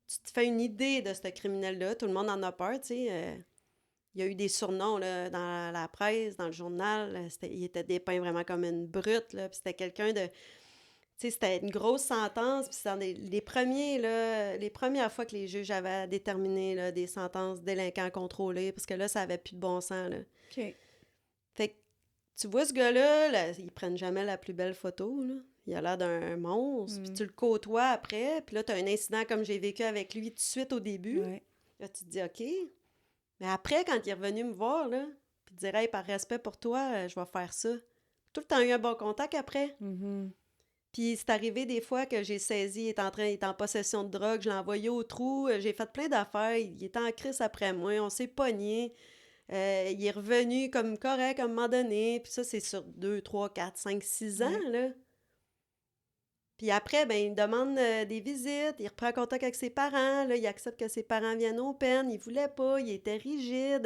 tu te fais une idée de ce criminel-là. Tout le monde en a peur, tu sais. Il y a eu des surnoms là, dans la presse, dans le journal. Il était dépeint vraiment comme une brute, là, puis c'était quelqu'un de... Tu sais, c'était une grosse sentence, puis c'était les premières fois que les juges avaient déterminé là, des sentences délinquants contrôlés, parce que là, ça avait plus de bon sens, là. OK. Fait que tu vois ce gars-là, là, ils prennent jamais la plus belle photo, là. Il a l'air d'un monstre, puis tu le côtoies après, puis là, tu as un incident comme j'ai vécu avec lui tout de suite au début. Ouais. Là, tu te dis, OK. Mais après, quand il est revenu me voir, là, puis il dirait, hey, par respect pour toi, je vais faire ça. Tout le temps eu un bon contact après. Mhm. Puis c'est arrivé des fois que j'ai saisi, il est en possession de drogue, je l'ai envoyé au trou, j'ai fait plein d'affaires, il était en crise après moi, on s'est pogné. Il est revenu comme correct à un moment donné, puis ça, c'est sur 2, 3, 4, 5, 6 ans, Ouais. là. Puis après, ben il demande des visites, il reprend contact avec ses parents, là, il accepte que ses parents viennent au peine, il voulait pas, il était rigide.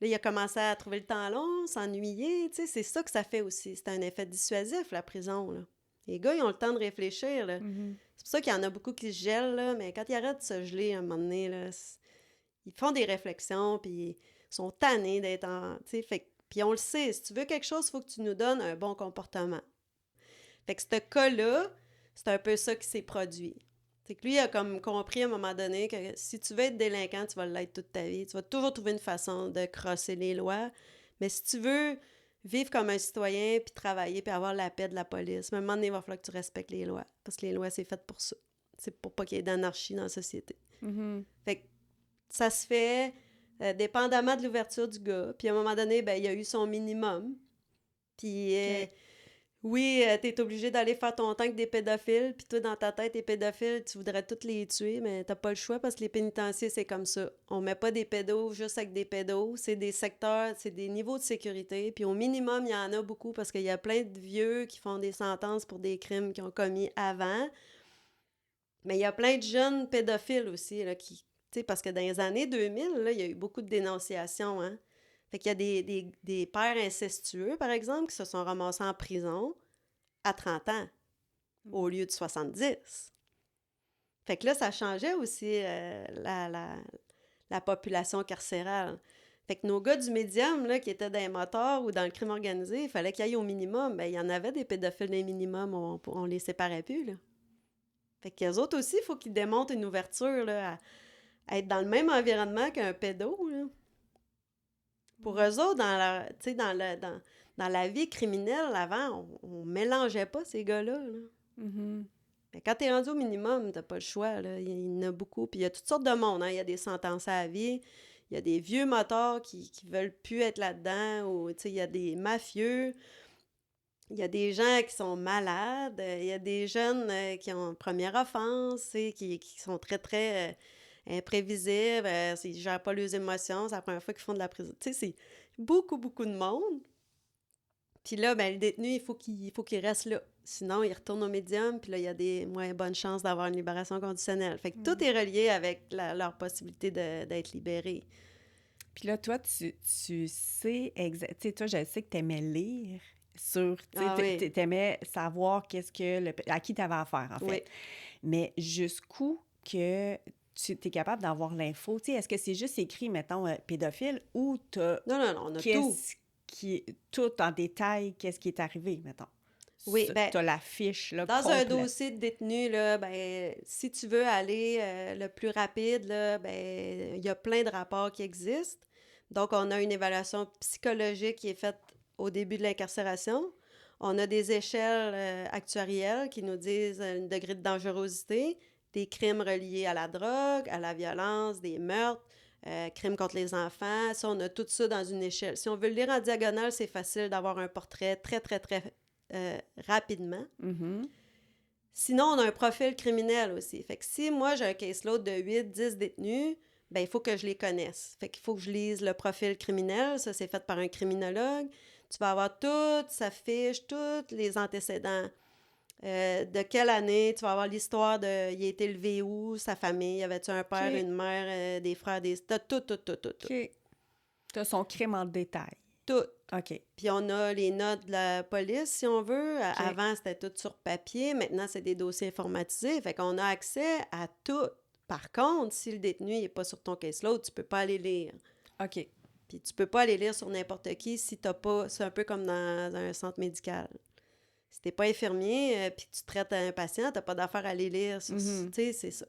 Là, il a commencé à trouver le temps long, s'ennuyer, tu sais, c'est ça que ça fait aussi. C'est un effet dissuasif, la prison, là. Les gars, ils ont le temps de réfléchir, là. Mhm. C'est pour ça qu'il y en a beaucoup qui se gèlent, là, mais quand ils arrêtent de se geler à un moment donné, là, ils font des réflexions, puis ils sont tannés d'être en... Tu sais, puis on le sait, si tu veux quelque chose, il faut que tu nous donnes un bon comportement. Fait que ce cas-là, c'est un peu ça qui s'est produit. C'est que lui, il a comme compris à un moment donné que si tu veux être délinquant, tu vas l'être toute ta vie. Tu vas toujours trouver une façon de crosser les lois. Mais si tu veux vivre comme un citoyen, puis travailler, puis avoir la paix de la police, à un moment donné, il va falloir que tu respectes les lois. Parce que les lois, c'est fait pour ça. C'est pour pas qu'il y ait d'anarchie dans la société. Mhm. Fait que ça se fait dépendamment de l'ouverture du gars. Puis à un moment donné, ben, il a eu son minimum. Puis... OK. Oui, t'es obligé d'aller faire ton temps avec des pédophiles, puis toi, dans ta tête, les pédophiles, tu voudrais tous les tuer, mais t'as pas le choix parce que les pénitenciers, c'est comme ça. On met pas des pédos juste avec des pédos, c'est des secteurs, c'est des niveaux de sécurité, puis au minimum, il y en a beaucoup parce qu'il y a plein de vieux qui font des sentences pour des crimes qu'ils ont commis avant, mais il y a plein de jeunes pédophiles aussi, là, qui, tu sais, parce que dans les années 2000, là, il y a eu beaucoup de dénonciations, hein. Fait qu'il y a des pères incestueux, par exemple, qui se sont ramassés en prison à 30 ans au lieu de 70. Fait que là, ça changeait aussi la population carcérale. Fait que nos gars du médium, là, qui étaient dans les motards ou dans le crime organisé, il fallait qu'il y ait au minimum. Ben, il y en avait des pédophiles dans les minimums, on les séparait plus, là. Fait qu'eux autres aussi, il faut qu'ils démontrent une ouverture, là, à être dans le même environnement qu'un pédo, là. Pour eux autres, tu sais, dans la vie criminelle, avant, on mélangeait pas ces gars-là, là. Mhm. Mais quand t'es rendu au minimum, t'as pas le choix, là. Il y en a beaucoup. Puis il y a toutes sortes de monde, hein. Il y a des sentences à vie. Il y a des vieux motards qui veulent plus être là-dedans. Ou, tu sais, il y a des mafieux. Il y a des gens qui sont malades. Il y a des jeunes qui ont une première offense, tu sais, qui sont très, très imprévisibles. Ils gèrent pas leurs émotions. C'est la première fois qu'ils font de la prison. Tu sais, c'est beaucoup, beaucoup de monde. Puis là, ben, le détenu, il faut qu'il reste là. Sinon, il retourne au médium, puis là, il y a des moins bonnes chances d'avoir une libération conditionnelle. Fait que tout est relié avec leur possibilité d'être libéré. Puis là, toi, tu sais exact. Tu sais, toi, je sais que tu aimais lire sur. Tu Ah oui. aimais savoir à qui tu avais affaire, en fait. Oui. Mais jusqu'où que tu es capable d'avoir l'info? Tu sais, est-ce que c'est juste écrit, mettons, pédophile, ou tu as Non, on a tout. tout en détail, qu'est-ce qui est arrivé, mettons? Oui, ben, Tu as la fiche, là, dans un complète. dossier de détenu, là, ben, si tu veux aller le plus rapide, là, ben, il y a plein de rapports qui existent. Donc, on a une évaluation psychologique qui est faite au début de l'incarcération. On a des échelles actuarielles qui nous disent un degré de dangerosité, des crimes reliés à la drogue, à la violence, des meurtres, crimes contre les enfants. Ça, on a tout ça dans une échelle. Si on veut le lire en diagonale, c'est facile d'avoir un portrait très, très, très rapidement. Mhm. Sinon, on a un profil criminel aussi. Fait que si moi, j'ai un caseload de 8-10 détenus, ben il faut que je les connaisse. Fait qu'il faut que je lise le profil criminel. Ça, c'est fait par un criminologue. Tu vas avoir toute sa fiche, tous les antécédents. De quelle année, tu vas avoir l'histoire de... Il a été élevé où, sa famille, y avait-tu un père, OK. une mère, des frères, des... T'as tout. OK. Tu as son crime en détail. Tout. OK. Puis on a les notes de la police, si on veut. Avant, c'était tout sur papier. Maintenant, c'est des dossiers informatisés. Fait qu'on a accès à tout. Par contre, si le détenu n'est pas sur ton caseload, tu peux pas aller lire. OK. Puis tu peux pas aller lire sur n'importe qui si t'as pas... C'est un peu comme dans un centre médical. Si t'es pas infirmier puis tu traites un patient, t'as pas d'affaire à aller lire. Tu sais, c'est ça.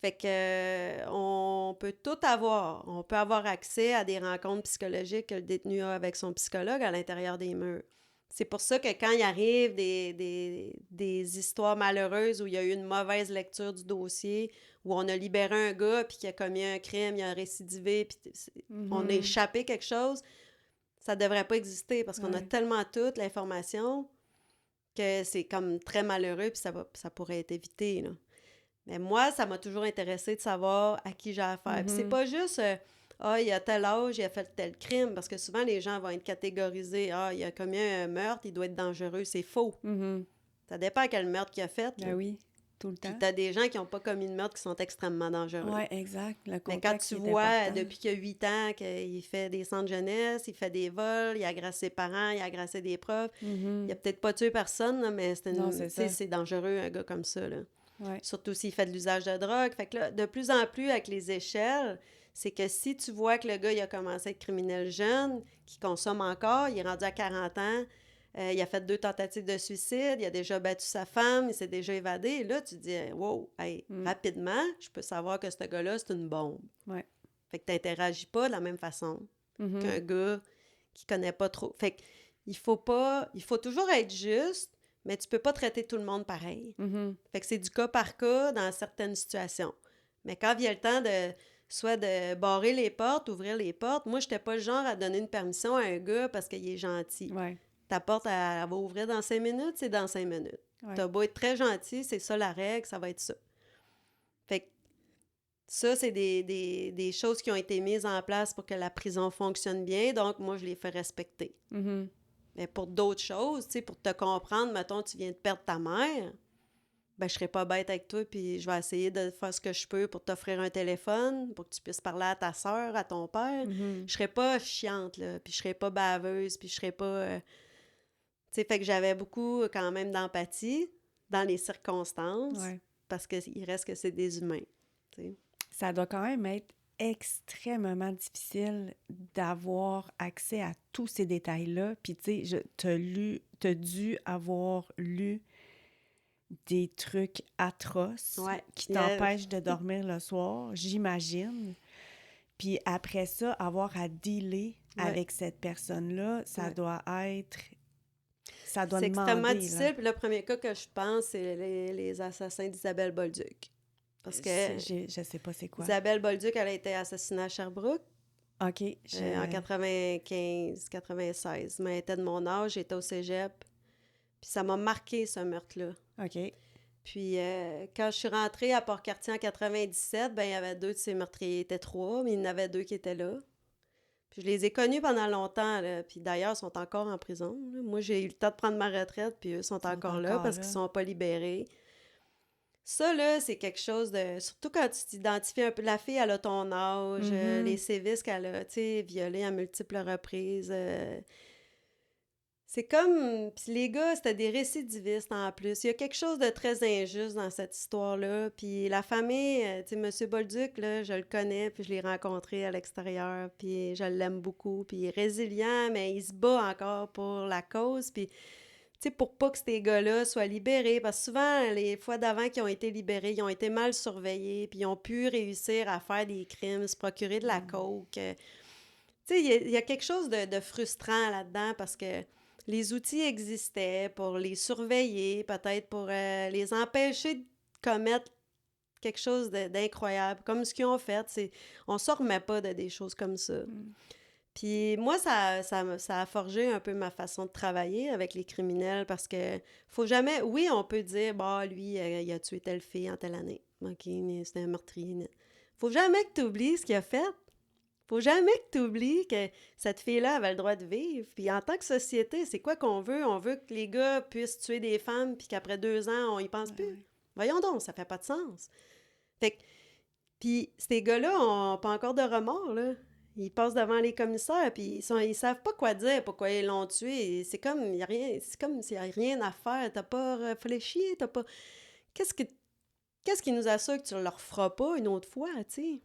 Fait que on peut tout avoir. On peut avoir accès à des rencontres psychologiques que le détenu a avec son psychologue à l'intérieur des murs. C'est pour ça que quand il arrive des histoires malheureuses où il y a eu une mauvaise lecture du dossier, où on a libéré un gars puis qu'il a commis un crime, il a récidivé, puis on a échappé quelque chose, ça devrait pas exister parce qu'on a tellement toute l'information que c'est comme très malheureux puis ça pourrait être évité, là. Mais moi, ça m'a toujours intéressé de savoir à qui j'ai affaire. Puis c'est pas juste il a tel âge, il a fait tel crime, parce que souvent les gens vont être catégorisés. Il a commis un meurtre, il doit être dangereux. C'est faux. Ça dépend à quel meurtre qu'il a fait. Ben oui, tout le temps. Puis t'as des gens qui n'ont pas commis de meurtre qui sont extrêmement dangereux. Oui, exact. Le Mais quand contexte tu est vois, important. depuis qu'il a 8 ans, qu'il fait des centres jeunesse, il fait des vols, il agresse ses parents, il agresse des profs, il a peut-être pas tué personne, là, mais c'est dangereux, un gars comme ça, là. Ouais. Surtout s'il fait de l'usage de drogue. Fait que là, de plus en plus, avec les échelles, c'est que si tu vois que le gars, il a commencé à être criminel jeune, qu'il consomme encore, il est rendu à 40 ans, il a fait 2 tentatives de suicide, il a déjà battu sa femme, il s'est déjà évadé, et là, tu dis, wow, rapidement, je peux savoir que ce gars-là, c'est une bombe. Ouais. Fait que tu n'interagis pas de la même façon qu'un gars qui connaît pas trop. Fait que il faut toujours être juste, mais tu peux pas traiter tout le monde pareil. Fait que c'est du cas par cas dans certaines situations. Mais quand vient le temps soit de barrer les portes, ouvrir les portes, moi, j'étais pas le genre à donner une permission à un gars parce qu'il est gentil. Ouais. ta porte, elle va ouvrir dans 5 minutes, c'est dans 5 minutes. Ouais. T'as beau être très gentil, c'est ça la règle, ça va être ça. Fait que ça, c'est des choses qui ont été mises en place pour que la prison fonctionne bien, donc moi, je les fais respecter. Mhm. Mais pour d'autres choses, tu sais, pour te comprendre, mettons, tu viens de perdre ta mère, ben je serai pas bête avec toi, puis je vais essayer de faire ce que je peux pour t'offrir un téléphone, pour que tu puisses parler à ta sœur, à ton père. Mhm. Je serai pas chiante, là, puis je serai pas baveuse, puis je serai pas... Tu sais, fait que j'avais beaucoup, quand même, d'empathie dans les circonstances, Ouais. parce qu'il reste que c'est des humains, tu sais. Ça doit quand même être extrêmement difficile d'avoir accès à tous ces détails-là. Puis, tu sais, t'as dû avoir lu des trucs atroces Ouais. qui t'empêchent de dormir le soir, j'imagine. Puis après ça, avoir à dealer Ouais. avec cette personne-là, ça Ouais. doit être... Ça doit C'est extrêmement demander, là. difficile. Puis le premier cas que je pense, c'est les assassins d'Isabelle Bolduc. Parce que Je sais pas c'est quoi. Isabelle Bolduc, elle a été assassinée à Sherbrooke OK, en 95-96. Mais elle était de mon âge, j'étais au cégep. Puis ça m'a marqué, ce meurtre-là. OK. Puis quand je suis rentrée à Port-Cartier en 97, ben il y avait 2 de ces meurtriers. Il était 3, mais il y en avait 2 qui étaient là. Puis je les ai connus pendant longtemps, là. Puis d'ailleurs, ils sont encore en prison, là. Moi, j'ai eu le temps de prendre ma retraite, puis eux sont encore là parce qu'ils sont pas libérés. Ça, là, c'est quelque chose de... Surtout quand tu t'identifies un peu... La fille, elle a ton âge, les sévices qu'elle a, tu sais, violées à multiples reprises. C'est comme... Puis les gars, c'était des récidivistes en plus. Il y a quelque chose de très injuste dans cette histoire-là. Puis la famille, tu sais, M. Bolduc, là, je le connais, puis je l'ai rencontré à l'extérieur, puis je l'aime beaucoup. Puis il est résilient, mais il se bat encore pour la cause, puis... Tu sais, pour pas que ces gars-là soient libérés, parce que souvent, les fois d'avant qu'ils ont été libérés, ils ont été mal surveillés, puis ils ont pu réussir à faire des crimes, se procurer de la coke. Tu sais, il y a quelque chose de frustrant là-dedans, parce que les outils existaient pour les surveiller, peut-être pour les empêcher de commettre quelque chose d'incroyable, comme ce qu'ils ont fait. On se remet pas de des choses comme ça. Puis moi, ça a forgé un peu ma façon de travailler avec les criminels parce que faut jamais... Oui, on peut dire, bah, lui, il a tué telle fille en telle année. OK, c'est un meurtrier. Faut jamais que tu oublies ce qu'il a fait. Faut jamais que tu oublies que cette fille-là avait le droit de vivre. Puis en tant que société, c'est quoi qu'on veut? On veut que les gars puissent tuer des femmes puis qu'après 2 ans, on y pense plus. Ouais. Voyons donc, ça fait pas de sens. Fait que... Puis ces gars-là ont pas encore de remords, là. Ils passent devant les commissaires, puis ils savent pas quoi dire, pourquoi ils l'ont tué. C'est comme, il y a rien, c'est comme s'il n'y a rien à faire. T'as pas réfléchi, t'as pas... Qu'est-ce qui nous assure que tu leur feras pas une autre fois, tu sais?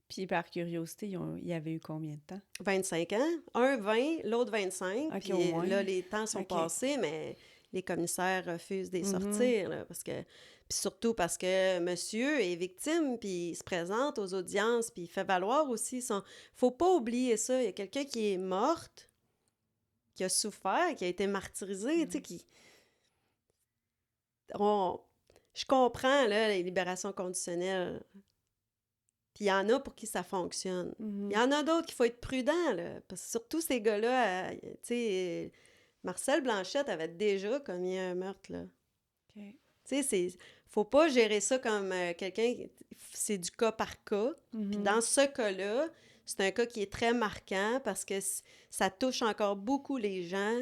Puis par curiosité, il y avait eu combien de temps? 25 ans. Un 20, l'autre 25. OK, Puis au moins. là, les temps sont OK. passés, mais les commissaires refusent de les sortir, là, parce que... Puis surtout parce que monsieur est victime, puis il se présente aux audiences, puis il fait valoir aussi son... Faut pas oublier ça. Il y a quelqu'un qui est morte, qui a souffert, qui a été martyrisé, tu sais, qui... Je comprends, là, les libérations conditionnelles. Puis il y en a pour qui ça fonctionne. Il y en a d'autres qu'il faut être prudent, là, parce que surtout ces gars-là, tu sais, Marcel Blanchette avait déjà commis un meurtre, là. OK. Tu sais, faut pas gérer ça comme quelqu'un... C'est du cas par cas. Puis dans ce cas-là, c'est un cas qui est très marquant parce que ça touche encore beaucoup les gens.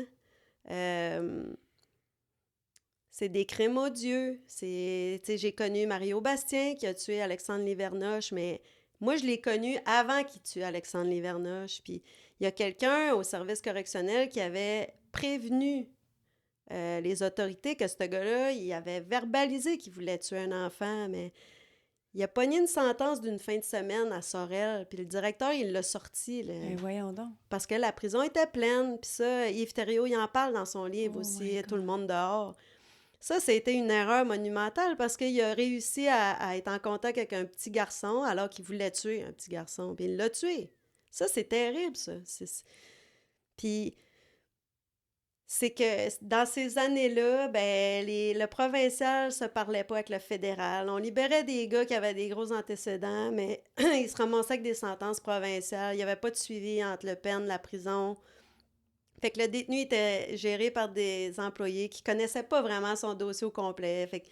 C'est des crimes odieux. Tu sais, j'ai connu Mario Bastien qui a tué Alexandre Livernoche, mais moi, je l'ai connu avant qu'il tue Alexandre Livernoche. Puis il y a quelqu'un au service correctionnel qui avait prévenu les autorités que ce gars-là, il avait verbalisé qu'il voulait tuer un enfant, mais il a pogné une sentence d'une fin de semaine à Sorel, puis le directeur, il l'a sorti, là, Voyons donc. parce que la prison était pleine, puis ça, Yves Thériault, il en parle dans son livre Oh aussi, my Tout le God. monde dehors. Ça a été une erreur monumentale parce qu'il a réussi à être en contact avec un petit garçon alors qu'il voulait tuer un petit garçon, puis il l'a tué. Ça, c'est terrible, ça. Puis c'est que dans ces années-là, ben le provincial se parlait pas avec le fédéral. On libérait des gars qui avaient des gros antécédents, mais ils se ramassaient avec des sentences provinciales. Il n'y avait pas de suivi entre le peine, la prison. Fait que le détenu était géré par des employés qui connaissaient pas vraiment son dossier au complet. Fait que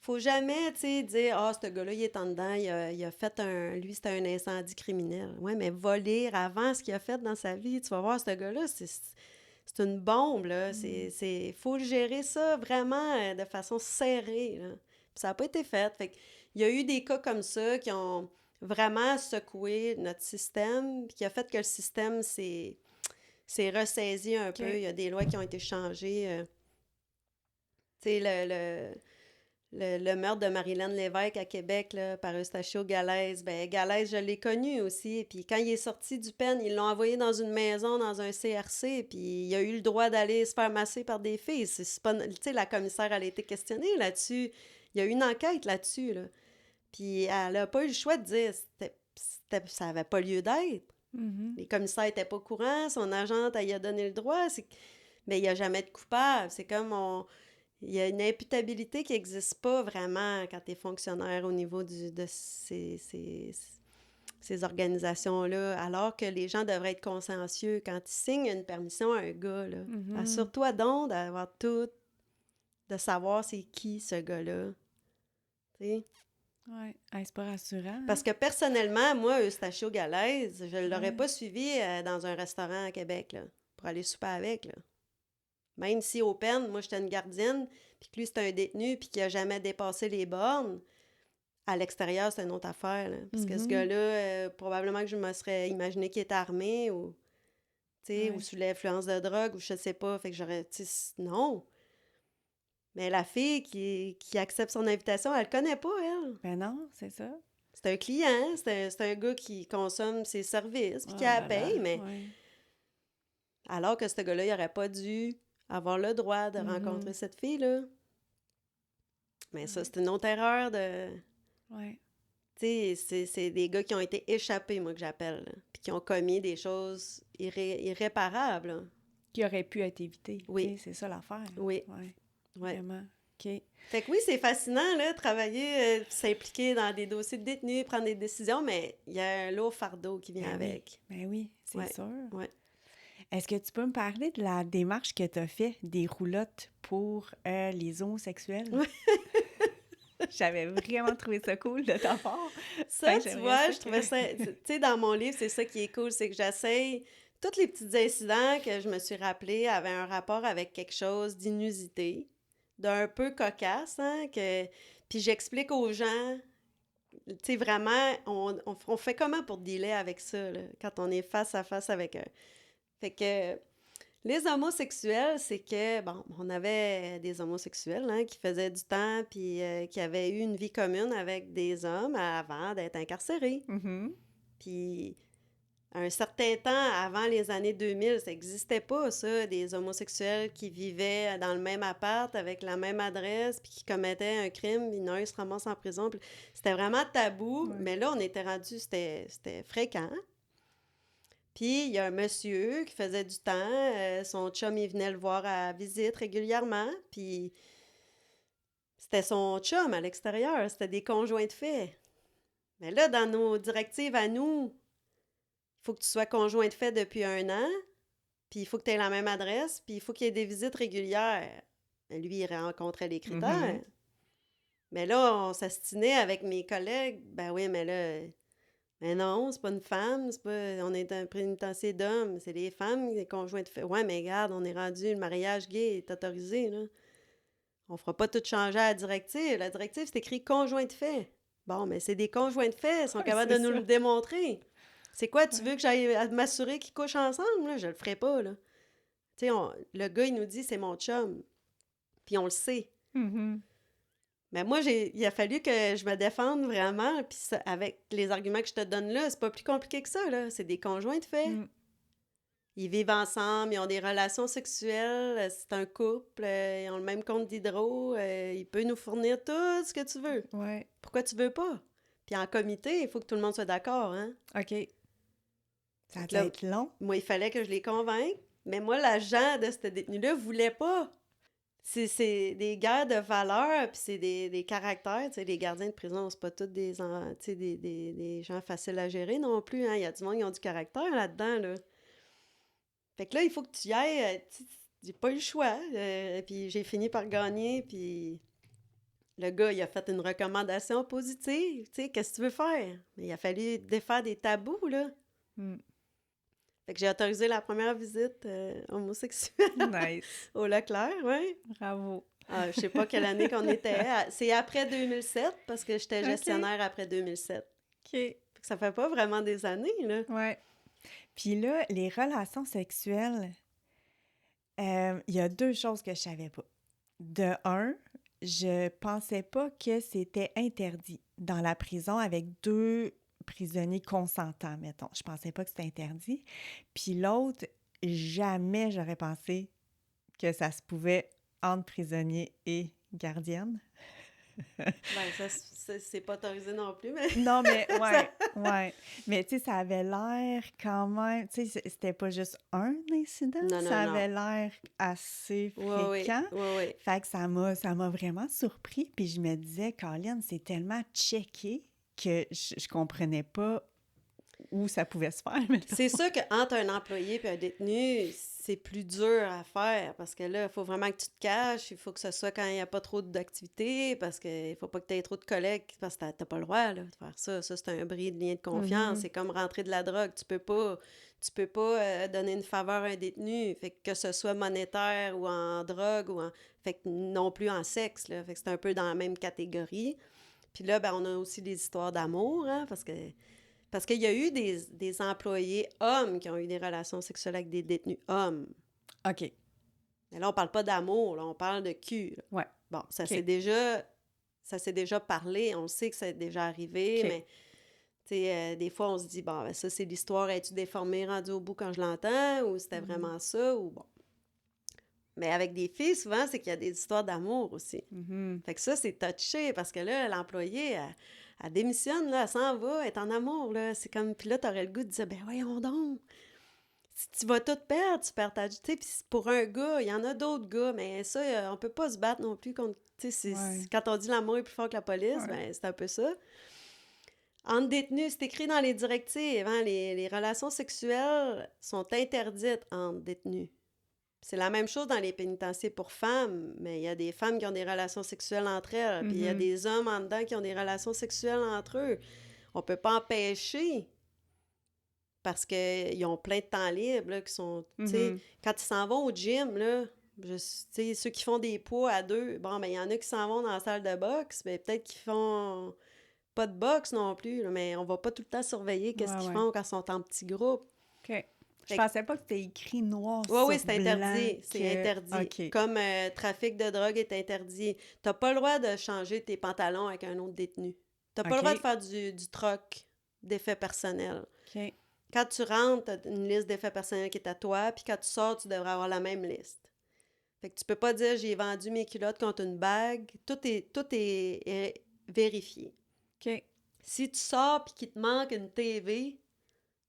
faut jamais, tu sais, dire « Ah, ce gars-là, il est en dedans, il a fait un... Lui, c'était un incendie criminel. » Ouais, mais va lire avant ce qu'il a fait dans sa vie. Tu vas voir, ce gars-là, c'est une bombe, là. Faut le gérer ça vraiment de façon serrée, là. Puis ça n'a pas été fait. Fait qu'il y a eu des cas comme ça qui ont vraiment secoué notre système, puis qui a fait que le système s'est ressaisi un peu. Il y a des lois qui ont été changées. Tu sais, le meurtre de Marilyn Lévesque à Québec, là, par Eustachio Galès. Ben Galès, je l'ai connu aussi. Puis quand il est sorti du pen, ils l'ont envoyé dans une maison, dans un CRC, puis il a eu le droit d'aller se faire masser par des filles. C'est pas... Tu sais, la commissaire, elle a été questionnée là-dessus. Il y a eu une enquête là-dessus, là. Puis elle a pas eu le choix de dire ça avait pas lieu d'être. Les commissaires étaient pas au courant, son agente, elle y a donné le droit. Mais il n'y a jamais de coupable. C'est comme il y a une imputabilité qui n'existe pas vraiment quand tu es fonctionnaire au niveau de ces organisations-là, alors que les gens devraient être consciencieux. Quand ils signent une permission à un gars, là, assure-toi donc d'avoir tout, de savoir c'est qui ce gars-là. Tu sais? Oui, c'est pas rassurant. Parce que personnellement, moi, Eustachio Galès, je ne l'aurais pas suivi dans un restaurant à Québec, là, pour aller souper avec, là. Même si au pen, moi, j'étais une gardienne, puis que lui, c'était un détenu, puis qu'il n'a jamais dépassé les bornes, à l'extérieur, c'est une autre affaire, là. Parce que ce gars-là, probablement que je me serais imaginé qu'il était armé, ou, tu sais, ou sous l'influence de drogue, ou je ne sais pas. Fait que j'aurais, tu sais, non. Mais la fille qui accepte son invitation, elle le connaît pas, elle. Ben non, c'est ça. C'est un client, c'est un gars qui consomme ses services, puis qui la paye, mais... Alors que ce gars-là, il n'aurait pas dû avoir le droit de rencontrer cette fille-là. Mais ça, c'est une autre erreur de... Oui. Tu sais, c'est des gars qui ont été échappés, moi, que j'appelle, là, puis qui ont commis des choses irréparables, là. Qui aurait pu être évité. Oui. C'est ça l'affaire. Oui. Oui. Ouais. Vraiment. OK. Fait que oui, c'est fascinant, là, travailler, s'impliquer dans des dossiers de détenus, prendre des décisions, mais il y a un lourd fardeau qui vient avec. Ben oui, c'est sûr. Ouais. Est-ce que tu peux me parler de la démarche que tu as faite des roulottes pour les homosexuels? Oui. J'avais vraiment trouvé ça cool de ta part. Ça, tu vois, je trouvais ça... Tu sais, dans mon livre, c'est ça qui est cool, c'est que j'essaye... Tous les petits incidents que je me suis rappelés avaient un rapport avec quelque chose d'inusité, d'un peu cocasse, hein, Puis j'explique aux gens... Tu sais, vraiment, on fait comment pour dealer avec ça, là, quand on est face à face avec eux? Fait que les homosexuels, c'est que, bon, on avait des homosexuels, hein, qui faisaient du temps puis qui avaient eu une vie commune avec des hommes avant d'être incarcérés. Puis à un certain temps, avant les années 2000, ça n'existait pas, ça, des homosexuels qui vivaient dans le même appart avec la même adresse puis qui commettaient un crime, puis un se ramasse en prison. Puis c'était vraiment tabou, mais là, on était rendu, c'était fréquent. Puis, il y a un monsieur qui faisait du temps, son chum, il venait le voir à visite régulièrement, puis c'était son chum à l'extérieur, c'était des conjoints de fait. Mais là, dans nos directives à nous, il faut que tu sois conjoint de fait depuis 1 an, puis il faut que tu aies la même adresse, puis il faut qu'il y ait des visites régulières. Mais lui, il rencontrait les critères. Mais là, on s'astinait avec mes collègues, ben oui, mais là... Mais non, c'est pas une femme, c'est pas... On est un pénitencier d'hommes, c'est les femmes, les conjoints de fait. Ouais, mais regarde, on est rendu, le mariage gay est autorisé, là. On fera pas tout changer à la directive. La directive, c'est écrit conjoint de fait. Bon, mais c'est des conjoints de fait, ils sont capables de nous le démontrer. C'est quoi, tu veux que j'aille m'assurer qu'ils couchent ensemble, là? Je le ferai pas, là. Tu sais, le gars, il nous dit, c'est mon chum. Puis on le sait. Mais moi, il a fallu que je me défende vraiment, puis avec les arguments que je te donne là, c'est pas plus compliqué que ça, là. C'est des conjoints de fait. Ils vivent ensemble, ils ont des relations sexuelles, c'est un couple, ils ont le même compte d'hydro, il peut nous fournir tout ce que tu veux. Ouais. Pourquoi tu veux pas? Puis en comité, il faut que tout le monde soit d'accord, hein? OK. Ça va être long. Moi, il fallait que je les convainque, mais moi, l'agent de ce détenu-là voulait pas. C'est des guerres de valeurs, puis c'est des caractères. Tu sais, les gardiens de prison, c'est pas tous des gens faciles à gérer non plus. Hein? Il y a du monde qui ont du caractère là-dedans. Là. Fait que là, il faut que tu y ailles. J'ai pas eu le choix. Puis j'ai fini par gagner. Puis le gars, il a fait une recommandation positive. Tu sais, qu'est-ce que tu veux faire? Mais il a fallu défaire des tabous, là. Mm. Fait que j'ai autorisé la première visite homosexuelle Nice. au Leclerc, oui. Bravo. Je sais pas quelle année qu'on était. C'est après 2007, parce que j'étais gestionnaire après 2007. OK. Fait que ça fait pas vraiment des années, là. Ouais. Puis là, les relations sexuelles, il y a 2 choses que je savais pas. De un, je pensais pas que c'était interdit dans la prison avec 2 prisonniers consentants, mettons. Je pensais pas que c'était interdit. Puis l'autre, jamais j'aurais pensé que ça se pouvait entre prisonniers et gardiennes. Ben, ça, c'est pas autorisé non plus, mais... Non, mais ouais. Mais tu sais, ça avait l'air quand même, tu sais, c'était pas juste un incident, Non, ça non, avait non. l'air assez Oui, fréquent. oui. Fait que ça m'a vraiment surpris. Puis je me disais, Colin, c'est tellement checké que je comprenais pas où ça pouvait se faire, mettons. C'est sûr qu'entre un employé et un détenu, c'est plus dur à faire parce que là, il faut vraiment que tu te caches, il faut que ce soit quand il n'y a pas trop d'activité, parce qu'il faut pas que tu aies trop de collègues, parce que t'as pas le droit là, de faire ça. Ça, c'est un bris de lien de confiance. Mhm. C'est comme rentrer de la drogue. Tu peux pas donner une faveur à un détenu, fait que ce soit monétaire ou en drogue, fait que non plus en sexe, là. Fait que c'est un peu dans la même catégorie. Puis là, ben, on a aussi des histoires d'amour, hein, parce qu'il y a eu des employés hommes qui ont eu des relations sexuelles avec des détenus hommes. OK. Mais là, on parle pas d'amour, là, on parle de cul. Là. Ouais. Bon, ça OK. s'est déjà parlé, on sait que ça est déjà arrivé, OK. mais tu sais, des fois, on se dit, bon, ben, ça, c'est l'histoire, es-tu déformée, rendue au bout quand je l'entends, ou c'était vraiment ça, ou bon. Mais avec des filles, souvent, c'est qu'il y a des histoires d'amour aussi. Mhm. Fait que ça, c'est touché, parce que là, l'employé, elle démissionne, là, elle s'en va, elle est en amour, là. C'est comme, puis là, t'aurais le goût de dire, ben voyons donc, si tu vas tout perdre, tu perds ta... Tu sais, puis pour un gars, il y en a d'autres gars, mais ça, on peut pas se battre non plus contre... Tu sais, Ouais. quand on dit l'amour est plus fort que la police, Ouais. ben c'est un peu ça. Entre détenus, c'est écrit dans les directives, hein, les relations sexuelles sont interdites entre détenus. C'est la même chose dans les pénitenciers pour femmes, mais il y a des femmes qui ont des relations sexuelles entre elles, puis il y a Mhm. des hommes en dedans qui ont des relations sexuelles entre eux. On peut pas empêcher parce qu'ils ont plein de temps libre, là, qui sont, tu sais, Mhm. quand ils s'en vont au gym, là, tu sais, ceux qui font des poids à 2, bon, ben il y en a qui s'en vont dans la salle de boxe, mais peut-être qu'ils font pas de boxe non plus, là, mais on va pas tout le temps surveiller qu'est-ce qu'ils Ouais. font quand ils sont en petits groupes. OK. Je Fait que pensais pas que c'était écrit noir oui, oui, sur c'est blanc interdit. C'est que... interdit. OK. Comme trafic de drogue est interdit. T'as pas le droit de changer tes pantalons avec un autre détenu. T'as pas le droit de OK. faire du troc d'effets personnels. OK. Quand tu rentres, t'as une liste d'effets personnels qui est à toi, puis quand tu sors, tu devrais avoir la même liste. Fait que tu peux pas dire j'ai vendu mes culottes contre une bague. Est vérifié. OK. Si tu sors puis qu'il te manque une TV,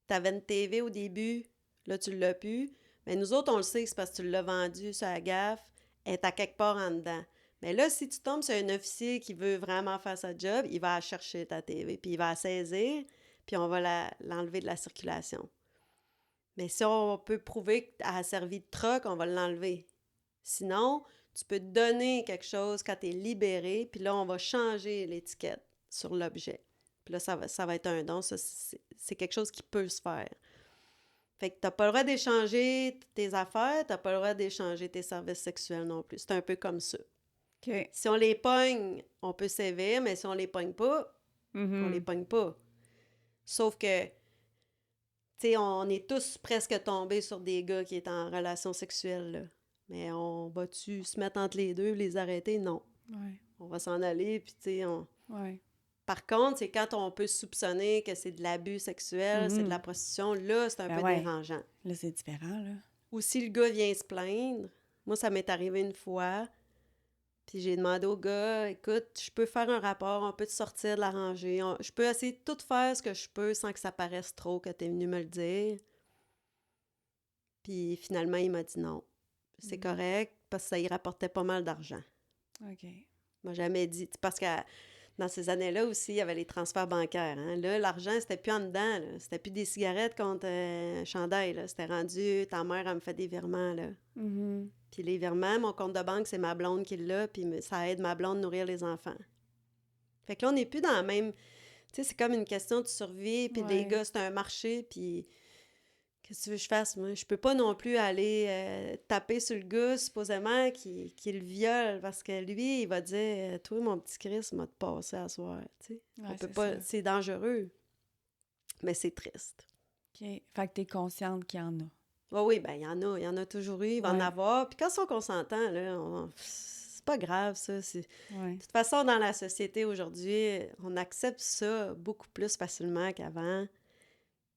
t'avais une TV au début, là tu l'as plus, mais nous autres on le sait, c'est parce que tu l'as vendu sur la gaffe, elle est à quelque part en dedans. Mais là, si tu tombes sur un officier qui veut vraiment faire sa job, il va chercher ta TV, puis il va la saisir, puis on va l'enlever de la circulation. Mais si on peut prouver qu'elle a servi de troc, on va l'enlever. Sinon, tu peux te donner quelque chose quand tu es libéré, puis là, on va changer l'étiquette sur l'objet. Puis là, ça va être un don. Ça, c'est quelque chose qui peut se faire. Fait que t'as pas le droit d'échanger tes affaires, t'as pas le droit d'échanger tes services sexuels non plus. C'est un peu comme ça. OK. Si on les pogne, on peut sévir, mais si on les pogne pas, on les Mhm. pogne pas. Sauf que, tu sais, on est tous presque tombés sur des gars qui étaient en relation sexuelle, là. Mais on va-tu se mettre entre les deux, les arrêter? Non. Ouais. On va s'en aller, puis tu sais, Ouais. Par contre, c'est quand on peut soupçonner que c'est de l'abus sexuel, c'est de la Mhm. prostitution, là, c'est un Ben peu ouais. dérangeant. Là, c'est différent, là. Ou si le gars vient se plaindre, moi, ça m'est arrivé une fois, puis j'ai demandé au gars, écoute, je peux faire un rapport, on peut te sortir de la rangée, je peux essayer de tout faire ce que je peux sans que ça paraisse trop que t'es venu me le dire. Puis finalement, il m'a dit non. C'est Mhm. correct, parce que ça y rapportait pas mal d'argent. OK. Il m'a jamais dit, parce que Dans ces années-là aussi, il y avait les transferts bancaires. Hein. Là, l'argent, c'était plus en dedans. Là. C'était plus des cigarettes contre un chandail. Là. C'était rendu, ta mère, elle me fait des virements. Là. Mhm. Puis les virements, mon compte de banque, c'est ma blonde qui l'a, puis ça aide ma blonde à nourrir les enfants. Fait que là, on n'est plus dans la même... Tu sais, c'est comme une question de survie, puis les Ouais. gars, c'est un marché, puis... Qu'est-ce que tu veux que je fasse, moi? Je peux pas non plus aller taper sur le gars, supposément, qui le viole, parce que lui, il va dire « Toi, mon petit Chris, m'a te passé à soir. » Tu sais, on Ouais, peut c'est pas... ça. C'est dangereux, mais c'est triste. OK. Fait que t'es consciente qu'il y en a. Oui, ben il y en a toujours eu, il va en Ouais. avoir. Puis quand ils sont consentants, là, c'est pas grave, ça. Ouais. De toute façon, dans la société aujourd'hui, on accepte ça beaucoup plus facilement qu'avant.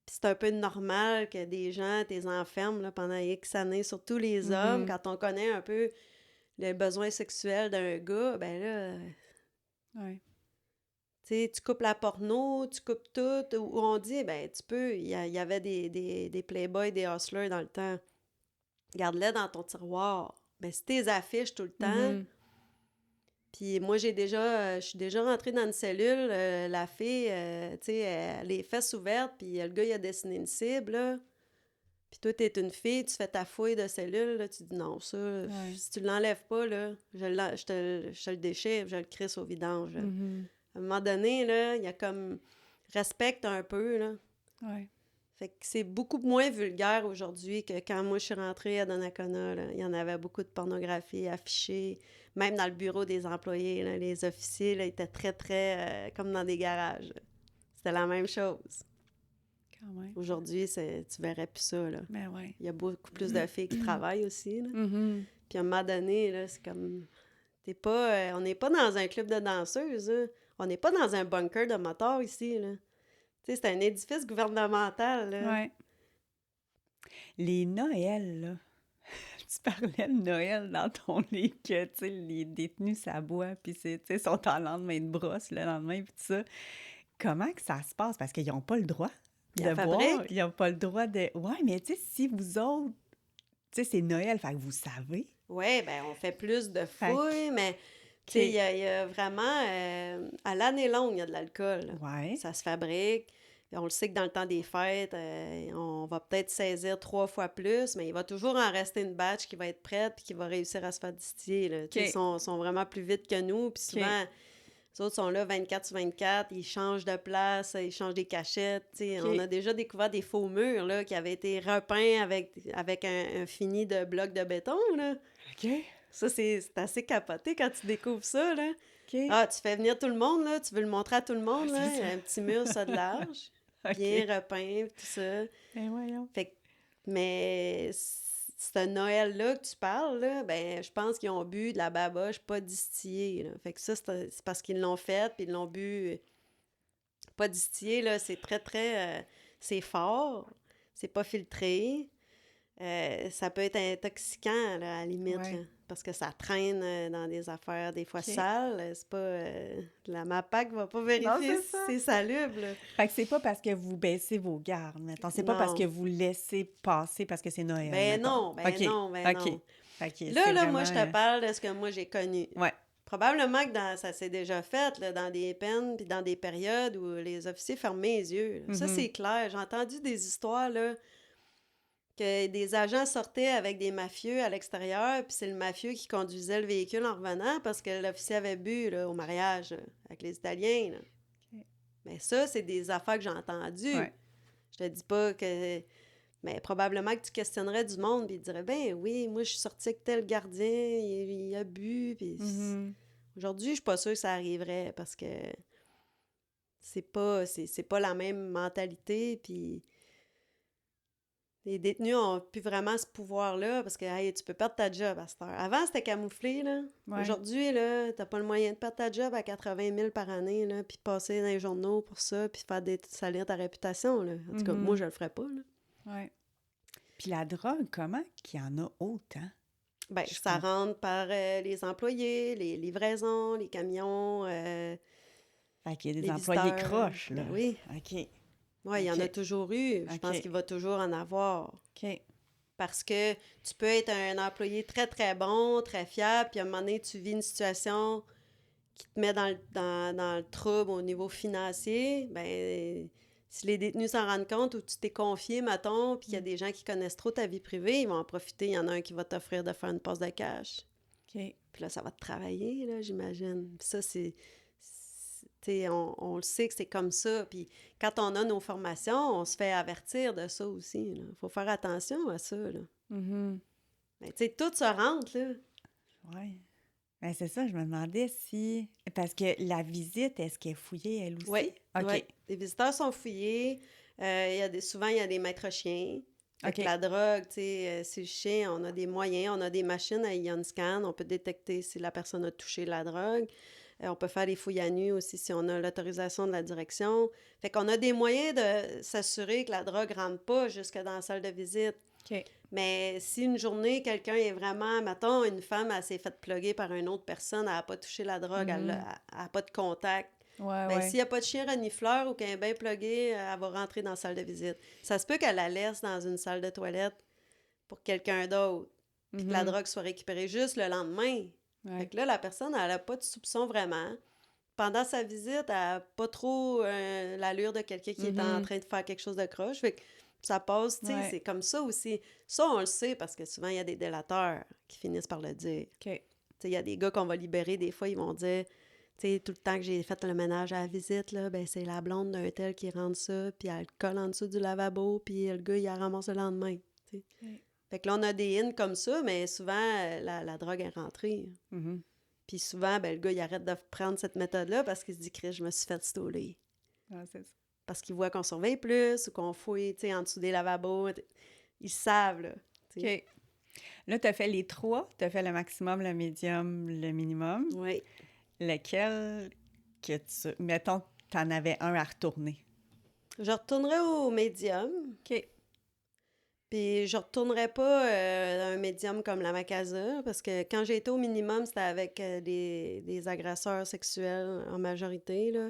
Puis c'est un peu normal que des gens les enferment là, pendant X années, surtout les hommes. Mhm. Quand on connaît un peu le besoin sexuel d'un gars, ben là, Ouais. tu sais, tu coupes la porno, tu coupes tout. Ou on dit, ben tu peux, il y avait des playboys, des hustlers dans le temps. Garde-les dans ton tiroir. Ben si t'es affiches tout le temps... Mhm. Puis moi, je suis déjà rentrée dans une cellule, la fille, tu sais, les fesses ouvertes, puis le gars, il a dessiné une cible, là. Puis toi, t'es une fille, tu fais ta fouille de cellule, là, tu dis non, ça, Ouais. si tu l'enlèves pas, là, je te le déchire, je le crisse au vidange. Là. Mhm. À un moment donné, là, il y a comme... Respecte un peu, là. Ouais. Fait que c'est beaucoup moins vulgaire aujourd'hui que quand moi je suis rentrée à Donnacona, là. Il y en avait beaucoup de pornographie affichée, même dans le bureau des employés, là, les officiers là, étaient très, très comme dans des garages. Là. C'était la même chose. Quand même. Aujourd'hui, tu verrais plus ça. Là. Ben ouais. Il y a beaucoup plus de filles qui travaillent aussi. Là. Mhm. Puis à un moment donné, là, c'est comme... on n'est pas dans un club de danseuses. Là. On n'est pas dans un bunker de motards ici. Là. Tu sais, c'est un édifice gouvernemental. Là. Ouais. Les Noëls, là. Tu parlais de Noël dans ton livre que, tu sais, les détenus s'aboient, puis tu sais, sont en lendemain de brosse le lendemain, puis tout ça. Comment que ça se passe? Parce qu'ils n'ont pas le droit Il y de a boire, fabrique. ils n'ont pas le droit de... Ouais, mais tu sais, si vous autres, tu sais, c'est Noël, fait que vous savez. Oui, ben on fait plus de Fait que, fouilles, mais tu sais, il y a vraiment... à l'année longue, il y a de l'alcool. Là. ouais, Ça se fabrique. Puis on le sait que dans le temps des fêtes, on va peut-être saisir 3 fois plus, mais il va toujours en rester une batch qui va être prête puis qui va réussir à se faire distiller. Là. Tu sais, OK, sont vraiment plus vite que nous. Puis OK. souvent, les autres sont là 24 sur 24, ils changent de place, ils changent des cachettes. Tu sais, on OK. a déjà découvert des faux murs là, qui avaient été repeints avec un fini de blocs de béton. Là. OK, Ça, c'est assez capoté quand tu découvres ça, là. OK. Ah, tu fais venir tout le monde, là, tu veux le montrer à tout le Ah, monde, là. c'est Il y ça. a un petit mur, ça, de large, bien OK. repeint, tout ça. Ben voyons. Fait que, mais ce Noël-là que tu parles, là, ben, je pense qu'ils ont bu de la baboche pas distillée, là. Fait que ça, c'est parce qu'ils l'ont fait, puis ils l'ont bu pas distillée, là. C'est très, très... c'est fort, c'est pas filtré. Ça peut être intoxiquant, là, à la limite, Ouais. là, parce que ça traîne dans des affaires des fois OK. sales. C'est pas... la MAPAC va pas Non, vérifier c'est si ça. c'est salubre, là. Fait que c'est pas parce que vous baissez vos gardes, mettons. C'est pas parce que Non. vous laissez passer parce que c'est Noël, Ben mettons. non, ben OK, non, ben OK. non. Fait que Là, c'est là, vraiment... moi, je te parle de ce que moi, j'ai connu. Ouais. Probablement que ça s'est déjà fait, là, dans des peines puis dans des périodes où les officiers fermaient les yeux. Là. Ça, Mhm. c'est clair. J'ai entendu des histoires, là, que des agents sortaient avec des mafieux à l'extérieur, puis c'est le mafieux qui conduisait le véhicule en revenant parce que l'officier avait bu là, au mariage avec les Italiens. Là. OK. Mais ça, c'est des affaires que j'ai entendues. Ouais. Je te dis pas que... Mais probablement que tu questionnerais du monde, puis ils diraient, ben oui, moi, je suis sortie avec tel gardien, il a bu, puis... Mhm. Aujourd'hui, je suis pas sûre que ça arriverait, parce que c'est pas la même mentalité, puis... Les détenus ont plus vraiment ce pouvoir-là parce que hey, tu peux perdre ta job à cette heure. Avant, c'était camouflé, là. Ouais. Aujourd'hui, là, t'as pas le moyen de perdre ta job à 80 000 par année, là, puis passer dans les journaux pour ça, puis salir ta réputation, là. En tout cas, moi, je le ferais pas, là. Ouais. Puis la drogue, comment qu'il y en a autant? Ben, Je ça comprends. rentre par les employés, les livraisons, les camions, Fait qu'il y a des les employés visiteurs. croches, là. Ben oui. OK. Oui, il y en a OK. toujours eu. Je pense OK. qu'il va toujours en avoir. OK. Parce que tu peux être un employé très, très bon, très fiable, puis à un moment donné, tu vis une situation qui te met dans le trouble au niveau financier, ben si les détenus s'en rendent compte ou tu t'es confié, mettons, puis qu'il y a des gens qui connaissent trop ta vie privée, ils vont en profiter. Il y en a un qui va t'offrir de faire une passe de cash. OK. Puis là, ça va te travailler, là, j'imagine. Puis ça, tu sais, on le sait que c'est comme ça. Puis quand on a nos formations, on se fait avertir de ça aussi. Il faut faire attention à ça, là. Mhm. Mais tu sais, tout se rentre, là. Oui. Ben, c'est ça, je me demandais si... Parce que la visite, est-ce qu'elle est fouillée, elle aussi? Oui, OK. oui. Les visiteurs sont fouillés. Souvent, il y a des maîtres chiens. Avec OK. la drogue, tu sais, si le chien, on a des moyens, on a des machines à ion scan, on peut détecter si la personne a touché la drogue. On peut faire des fouilles à nu aussi si on a l'autorisation de la direction. Fait qu'on a des moyens de s'assurer que la drogue ne rentre pas jusque dans la salle de visite. OK. Mais si une journée, quelqu'un est vraiment, mettons, une femme, elle s'est faite plugger par une autre personne, elle n'a pas touché la drogue, elle n'a pas de contact. Ouais, Ben, ouais. s'il n'y a pas de chien renifleur ou qu'elle est bien pluguée, elle va rentrer dans la salle de visite. Ça se peut qu'elle la laisse dans une salle de toilette pour quelqu'un d'autre, puis que la drogue soit récupérée juste le lendemain. Ouais. Fait que là, la personne, elle n'a pas de soupçon vraiment. Pendant sa visite, elle n'a pas trop l'allure de quelqu'un qui est en train de faire quelque chose de croche. Fait que ça passe, tu sais, Ouais. c'est comme ça aussi. Ça, on le sait parce que souvent, il y a des délateurs qui finissent par le dire. OK. Tu sais, il y a des gars qu'on va libérer, des fois, ils vont dire, tu sais, tout le temps que j'ai fait le ménage à la visite, là, ben c'est la blonde d'un tel qui rentre ça, puis elle le colle en dessous du lavabo, puis le gars, il la ramasse le lendemain, tu sais. OK. Fait que là, on a des in comme ça, mais souvent, la drogue est rentrée. Mhm. Puis souvent, ben, le gars, il arrête de prendre cette méthode-là parce qu'il se dit, Chris, je me suis fait stoler. Ah, c'est ça. Parce qu'ils voient qu'on surveille plus ou qu'on fouille, tu sais, en dessous des lavabos. Ils savent, là. Tu sais. OK. Là, tu as fait les trois. Tu as fait le maximum, le médium, le minimum. Oui. Lequel que tu... Mettons, tu en avais un à retourner. Je retournerai au médium. OK. Puis je retournerai pas à un médium comme la Macasa, parce que quand j'ai été au minimum, c'était avec des agresseurs sexuels en majorité, là.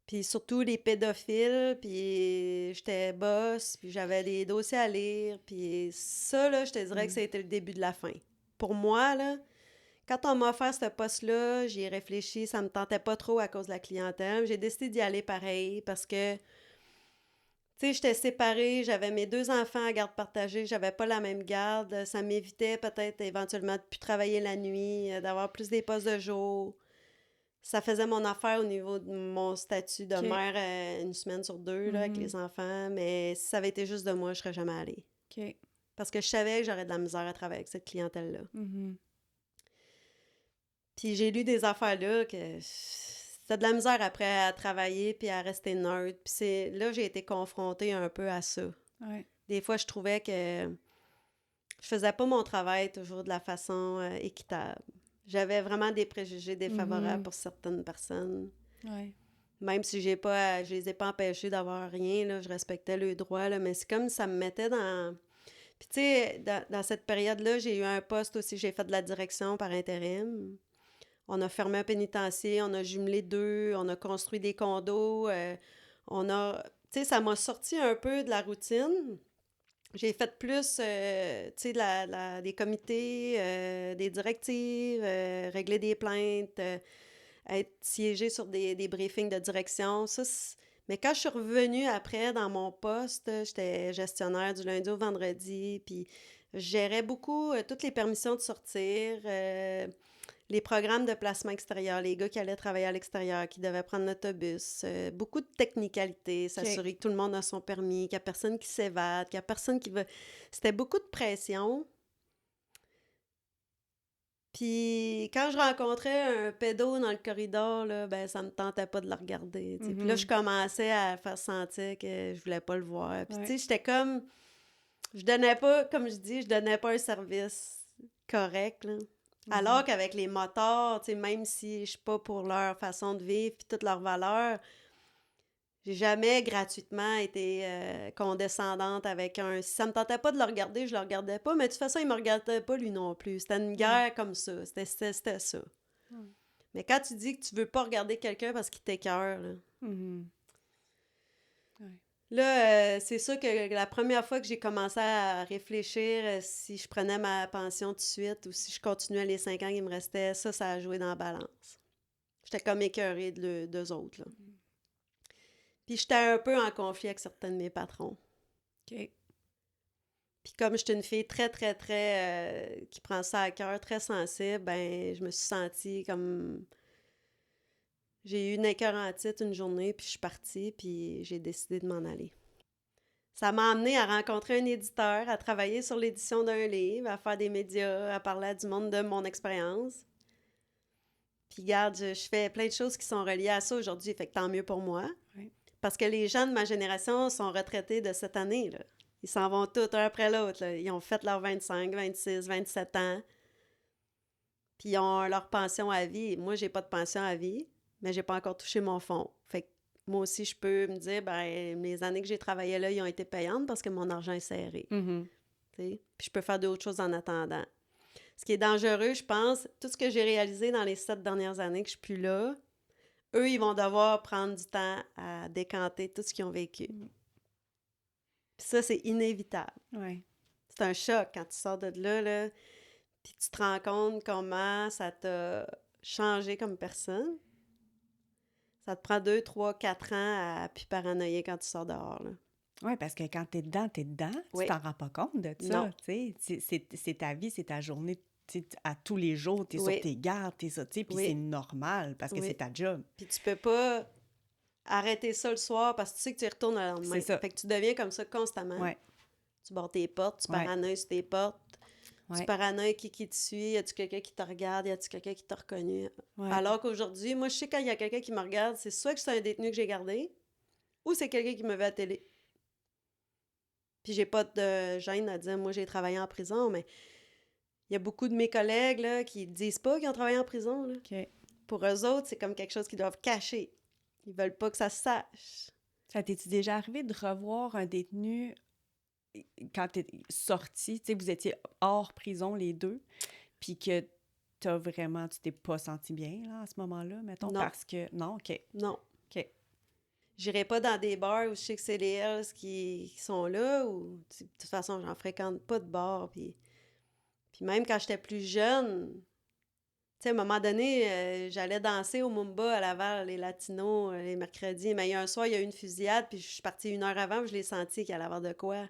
Puis surtout les pédophiles, puis j'étais boss, puis j'avais des dossiers à lire, puis ça, là, je te dirais que ça a été le début de la fin. Pour moi, là, quand on m'a offert ce poste-là, j'y ai réfléchi, ça me tentait pas trop à cause de la clientèle. J'ai décidé d'y aller pareil, parce que tu sais, j'étais séparée, j'avais mes 2 enfants à garde partagée, j'avais pas la même garde. Ça m'évitait peut-être éventuellement de plus travailler la nuit, d'avoir plus des postes de jour. Ça faisait mon affaire au niveau de mon statut de OK. mère une semaine sur 2 là, avec les enfants. Mais si ça avait été juste de moi, je serais jamais allée. OK. Parce que je savais que j'aurais de la misère à travailler avec cette clientèle-là. Mhm. Puis j'ai lu des affaires là que c'était de la misère après à travailler puis à rester neutre. Puis là, j'ai été confrontée un peu à ça. Ouais. Des fois, je trouvais que je faisais pas mon travail toujours de la façon équitable. J'avais vraiment des préjugés défavorables pour certaines personnes. Ouais. Même si je les ai pas empêchés d'avoir rien, là, je respectais leurs droits, là, mais c'est comme ça me mettait dans... Puis tu sais, dans cette période-là, j'ai eu un poste aussi, j'ai fait de la direction par intérim. On a fermé un pénitencier, on a jumelé 2, on a construit des condos, on a... Tu sais, ça m'a sorti un peu de la routine. J'ai fait plus, tu sais, des comités, des directives, régler des plaintes, être siégée sur des briefings de direction. Mais quand je suis revenue après dans mon poste, j'étais gestionnaire du lundi au vendredi, puis je gérais beaucoup toutes les permissions de sortir, les programmes de placement extérieur, les gars qui allaient travailler à l'extérieur, qui devaient prendre l'autobus, beaucoup de technicalité, s'assurer que tout le monde a son permis, qu'il n'y a personne qui s'évade, qu'il n'y a personne qui veut... C'était beaucoup de pression. Puis quand je rencontrais un pédo dans le corridor, là, ben ça me tentait pas de le regarder. Tu sais. Puis là, je commençais à faire sentir que je voulais pas le voir. Puis tu sais, j'étais comme... Je donnais pas, comme je dis, je donnais pas un service correct, là. Alors qu'avec les motards, tu sais, même si je suis pas pour leur façon de vivre puis toutes leurs valeurs, j'ai jamais gratuitement été condescendante avec un... Si ça me tentait pas de le regarder, je le regardais pas, mais de toute façon, il me regardait pas lui non plus. C'était une guerre comme ça. C'était ça. Mais quand tu dis que tu veux pas regarder quelqu'un parce qu'il t'écoeure, là... Là, c'est sûr que la première fois que j'ai commencé à réfléchir si je prenais ma pension tout de suite ou si je continuais les 5 ans qui me restaient, ça a joué dans la balance. J'étais comme écœurée d'eux autres, là. Puis j'étais un peu en conflit avec certains de mes patrons. OK. Puis comme j'étais une fille très, très, très... qui prend ça à cœur, très sensible, ben je me suis sentie comme... J'ai eu une écœurantite une journée, puis je suis partie, puis j'ai décidé de m'en aller. Ça m'a amenée à rencontrer un éditeur, à travailler sur l'édition d'un livre, à faire des médias, à parler du monde de mon expérience. Puis regarde, je fais plein de choses qui sont reliées à ça aujourd'hui, fait que tant mieux pour moi. Oui. Parce que les gens de ma génération sont retraités de cette année, là. Ils s'en vont tous un après l'autre, là. Ils ont fait leurs 25, 26, 27 ans. Puis ils ont leur pension à vie. Moi, j'ai pas de pension à vie, mais j'ai pas encore touché mon fonds. Fait que moi aussi, je peux me dire, ben les années que j'ai travaillé là, ils ont été payantes parce que mon argent est serré. Mm-hmm. T'sais? Puis je peux faire d'autres choses en attendant. Ce qui est dangereux, je pense, tout ce que j'ai réalisé dans les 7 dernières années que je suis plus là, eux, ils vont devoir prendre du temps à décanter tout ce qu'ils ont vécu. Puis ça, c'est inévitable. Oui. C'est un choc quand tu sors de là, puis tu te rends compte comment ça t'a changé comme personne. Ça te prend 2, 3, 4 ans à plus paranoïer quand tu sors dehors, là. Oui, parce que quand t'es dedans, tu Oui. t'en rends pas compte de Non. ça, tu sais. C'est ta vie, c'est ta journée, tu sais, à tous les jours, t'es sur Oui. tes gardes, t'es ça, tu sais, puis Oui. c'est normal parce que Oui. c'est ta job. Puis tu peux pas arrêter ça le soir parce que tu sais que tu y retournes le lendemain. C'est ça. Fait que tu deviens comme ça constamment. Ouais. Tu barres tes portes, tu Ouais. paranoïes sur tes portes, tu Ouais. paranoïes qui te suit, y a-tu quelqu'un qui te regarde, y a-tu quelqu'un qui t'a reconnu. Ouais. Alors qu'aujourd'hui, moi, je sais quand il y a quelqu'un qui me regarde, c'est soit que c'est un détenu que j'ai gardé ou c'est quelqu'un qui me veut à la télé. Puis j'ai pas de gêne à dire, moi, j'ai travaillé en prison, mais il y a beaucoup de mes collègues là, qui disent pas qu'ils ont travaillé en prison, là. OK. Pour eux autres, c'est comme quelque chose qu'ils doivent cacher. Ils veulent pas que ça se sache. Ça t'es-tu déjà arrivé de revoir un détenu quand t'es sorti, tu sais, vous étiez hors prison les deux, puis que tu t'es pas senti bien, là, à ce moment-là, mettons, Non. parce que... Non? OK. Non. OK. J'irai pas dans des bars où je sais que c'est les Hells qui sont là, ou de toute façon, j'en fréquente pas de bars. Puis même quand j'étais plus jeune, tu sais, à un moment donné, j'allais danser au Mumba à Laval, les Latinos, les mercredis. Mais il y a un soir, il y a eu une fusillade, puis je suis partie 1 heure avant, puis je l'ai senti qu'il allait y avoir de quoi.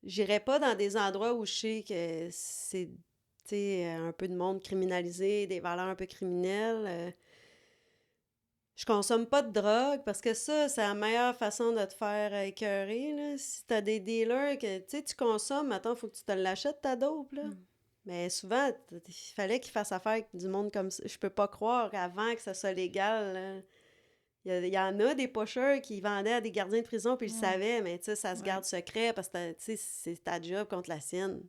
J'irai pas dans des endroits où je sais que c'est, tu sais, un peu de monde criminalisé, des valeurs un peu criminelles. Je consomme pas de drogue parce que ça, c'est la meilleure façon de te faire écœurer, là. Si t'as des dealers que, tu sais, tu consommes, attends, faut que tu te l'achètes, ta dope, là. Mais souvent, il fallait qu'ils fassent affaire avec du monde comme ça. Je peux pas croire qu'avant que ça soit légal, là, il y en a des pocheurs qui vendaient à des gardiens de prison puis ils le savaient, mais tu sais, ça se garde secret parce que, tu sais, c'est ta job contre la sienne.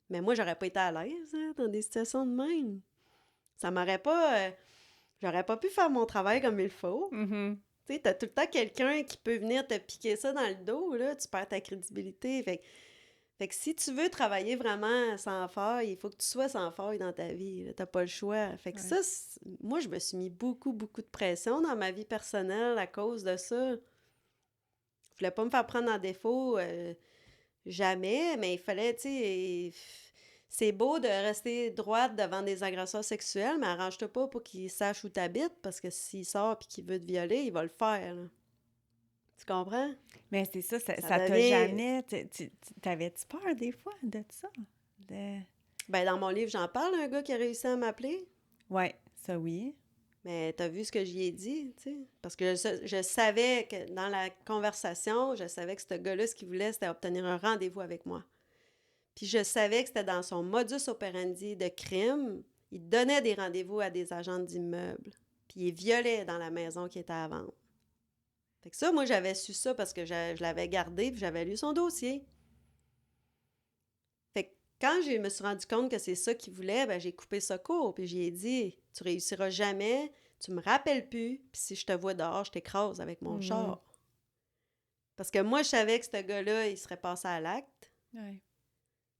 Mais moi, j'aurais pas été à l'aise, hein, dans des situations de même. Ça m'aurait pas... j'aurais pas pu faire mon travail comme il faut. Mm-hmm. Tu sais, t'as tout le temps quelqu'un qui peut venir te piquer ça dans le dos, là, tu perds ta crédibilité. Fait que si tu veux travailler vraiment sans faille, il faut que tu sois sans faille dans ta vie, là, t'as pas le choix. Fait que ça, moi, je me suis mis beaucoup, beaucoup de pression dans ma vie personnelle à cause de ça. Je voulais pas me faire prendre en défaut, jamais, mais il fallait, tu sais... C'est beau de rester droite devant des agresseurs sexuels, mais arrange-toi pas pour qu'ils sachent où t'habites, parce que s'il sort et qu'il veut te violer, il va le faire, là. Tu comprends? Mais c'est ça, ça Ça t'a devient... jamais... T'avais-tu peur des fois de ça? Ben, dans mon livre, j'en parle, un gars qui a réussi à m'appeler. Ouais, ça oui. Mais t'as vu ce que j'y ai dit, tu sais? Parce que je savais que dans la conversation, je savais que ce gars-là, ce qu'il voulait, c'était obtenir un rendez-vous avec moi. Puis je savais que c'était dans son modus operandi de crime. Il donnait des rendez-vous à des agents d'immeubles. Puis il violait dans la maison qui était à vendre. Fait que ça, moi, j'avais su ça parce que je l'avais gardé puis j'avais lu son dossier. Fait que quand je me suis rendu compte que c'est ça qu'il voulait, ben j'ai coupé ça court. Puis j'ai dit, tu réussiras jamais, tu me rappelles plus, puis si je te vois dehors, je t'écrase avec mon char. Parce que moi, je savais que ce gars-là, il serait passé à l'acte. Ouais.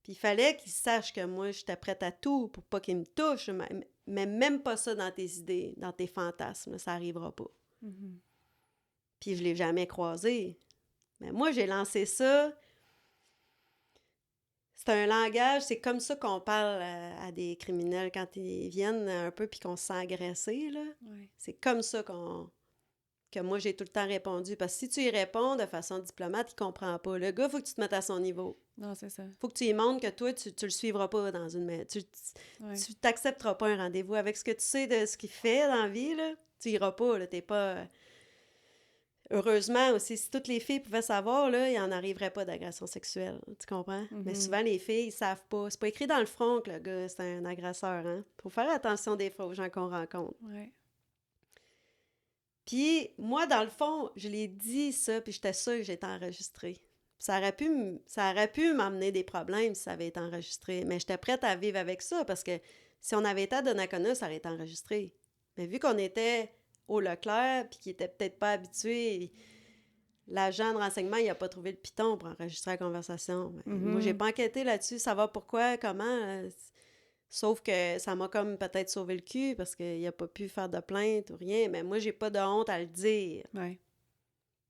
Puis il fallait qu'il sache que moi, j'étais prête à tout pour pas qu'il me touche. Mais même pas ça dans tes idées, dans tes fantasmes. Ça arrivera pas. Mm-hmm. Puis je l'ai jamais croisé. Mais moi, j'ai lancé ça. c'est un langage, c'est comme ça qu'on parle à des criminels quand ils viennent un peu puis qu'on se sent agressé, là. Ouais. C'est comme ça que moi, j'ai tout le temps répondu. Parce que si tu y réponds de façon diplomate, il comprend pas. Le gars, il faut que tu te mettes à son niveau. Non, c'est ça. Faut que tu lui montres que toi, tu le suivras pas dans une... Ouais. Tu t'accepteras pas un rendez-vous. Avec ce que tu sais de ce qu'il fait dans la vie, là, tu iras pas, là. T'es pas... Heureusement aussi, si toutes les filles pouvaient savoir, là, il n'en arriverait pas d'agression sexuelle. Tu comprends? Mais souvent, les filles, ils savent pas. C'est pas écrit dans le front que le gars, c'est un agresseur, hein? Faut faire attention des fois aux gens qu'on rencontre. Ouais. Puis, moi, dans le fond, je l'ai dit ça, puis j'étais sûre que j'étais enregistrée. Ça aurait pu m'amener des problèmes si ça avait été enregistré. Mais j'étais prête à vivre avec ça, parce que si on avait été à Donnacona, ça aurait été enregistré. Mais vu qu'on était au Leclerc, puis qu'il était peut-être pas habitué, l'agent de renseignement, il a pas trouvé le piton pour enregistrer la conversation. Moi, j'ai pas enquêté là-dessus, savoir pourquoi, comment... Sauf que ça m'a comme peut-être sauvé le cul parce qu'il a pas pu faire de plainte ou rien. Mais moi, j'ai pas de honte à le dire. Ouais.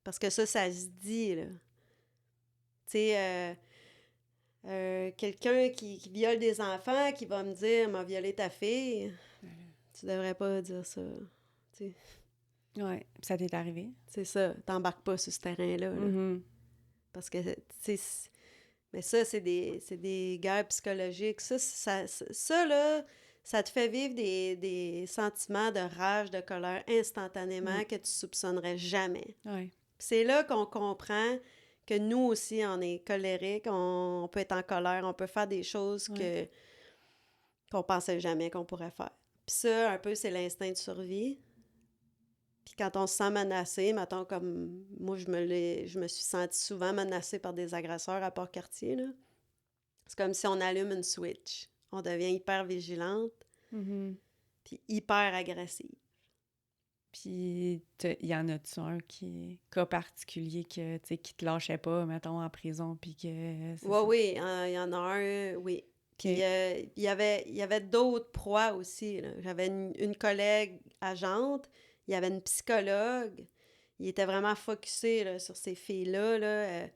Parce que ça se dit, là. Tu sais, quelqu'un qui viole des enfants, qui va me dire « m'a violé ta fille », tu devrais pas dire ça. Tu sais, Ouais. Puis ça t'est arrivé? c'est ça. T'embarques pas sur ce terrain-là. Là. Mhm. Parce que, tu sais... Mais ça, c'est des guerres psychologiques. Ça, là, ça te fait vivre des sentiments de rage, de colère instantanément que tu soupçonnerais jamais. Ouais. Puis c'est là qu'on comprend que nous aussi, on est colérique, on peut être en colère, on peut faire des choses qu'on pensait jamais qu'on pourrait faire. Puis ça, un peu, c'est l'instinct de survie. Puis quand on se sent menacé, mettons comme moi, je me suis sentie souvent menacée par des agresseurs à Port-Cartier, là. C'est comme si on allume une switch. On devient hyper vigilante, Mhm. puis hyper agressive. Puis, il y en a-tu un cas particulier que, tu sais, qui te lâchait pas, mettons, en prison, puis que... c'est ça? Oui, il y en a un, oui. Puis OK. il y avait d'autres proies aussi, là. J'avais une collègue agente, il y avait une psychologue. Il était vraiment focusé là, sur ces filles-là, là.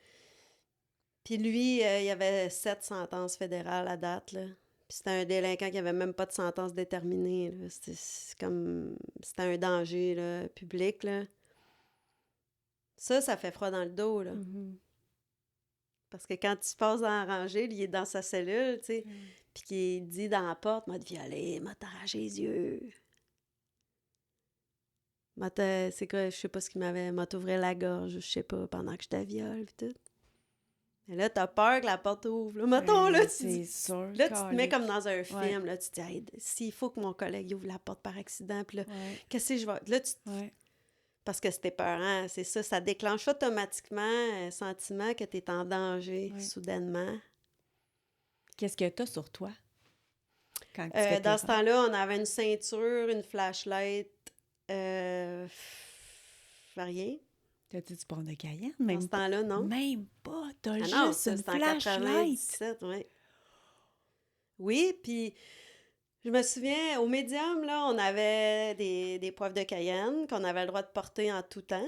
Puis lui, il y avait 7 sentences fédérales à date, là. Puis c'était un délinquant qui avait même pas de sentence déterminée, là. C'était un danger, là, public, là. Ça fait froid dans le dos, là. Mhm. Parce que quand tu passes dans la rangée, lui, il est dans sa cellule, tu sais, puis qu'il dit dans la porte, « m'a te violé, m'a t'arraché les yeux. C'est quoi, je sais pas ce qu'il m'avait, m'a t'ouvert la gorge, je sais pas, pendant que je te viole, puis tout. » Et là, t'as peur que la porte ouvre. Là, mettons, là, c'est sûr, là, tu te mets calique. comme dans un film. Ouais. Là, tu te dis, hey, s'il faut que mon collègue ouvre la porte par accident, puis là, Ouais. qu'est-ce que je vais... Là, Ouais. parce que c'était peurant, c'est ça. Ça déclenche automatiquement un sentiment que t'es en danger, Ouais. soudainement. Qu'est-ce que t'as sur toi quand tu fais Dans tes ce heures? temps-là, on avait une ceinture, une flashlight, rien. T'as-tu du poivre de Cayenne? Dans Même ce pas. temps-là, non. Même pas. T'as Ah non, juste ça, une c'était en flashlight. 97, oui. Oui, puis je me souviens, au médium, là, on avait des poivres de Cayenne qu'on avait le droit de porter en tout temps.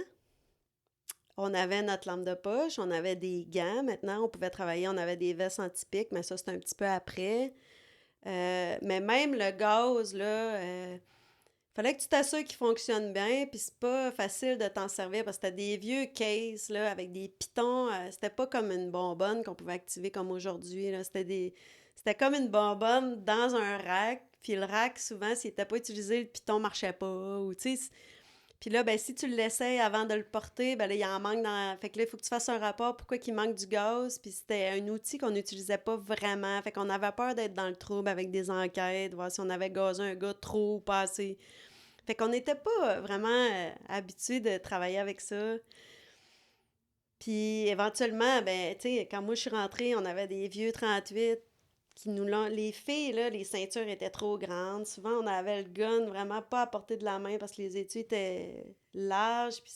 On avait notre lampe de poche, on avait des gants. Maintenant, on pouvait travailler, on avait des vestes anti-piques, mais ça, c'était un petit peu après. Mais même le gaz, là, fallait que tu t'assures qu'il fonctionne bien, puis c'est pas facile de t'en servir parce que t'as des vieux cases, là, avec des pitons. C'était pas comme une bonbonne qu'on pouvait activer comme aujourd'hui, là. C'était comme une bonbonne dans un rack, puis le rack, souvent, s'il était pas utilisé, le piton marchait pas, ou tu sais... Puis là, ben si tu le laissais avant de le porter, ben là, il en manque dans... Fait que là, il faut que tu fasses un rapport pourquoi il manque du gaz, puis c'était un outil qu'on n'utilisait pas vraiment. Fait qu'on avait peur d'être dans le trouble avec des enquêtes, voir si on avait gazé un gars trop ou pas assez. Fait qu'on n'était pas vraiment habitués de travailler avec ça. Puis éventuellement, ben, tu sais, quand moi je suis rentrée, on avait des vieux 38 qui nous l'ont... Les filles, là, les ceintures étaient trop grandes. Souvent, on avait le gun vraiment pas à portée de la main parce que les étuis étaient larges, puis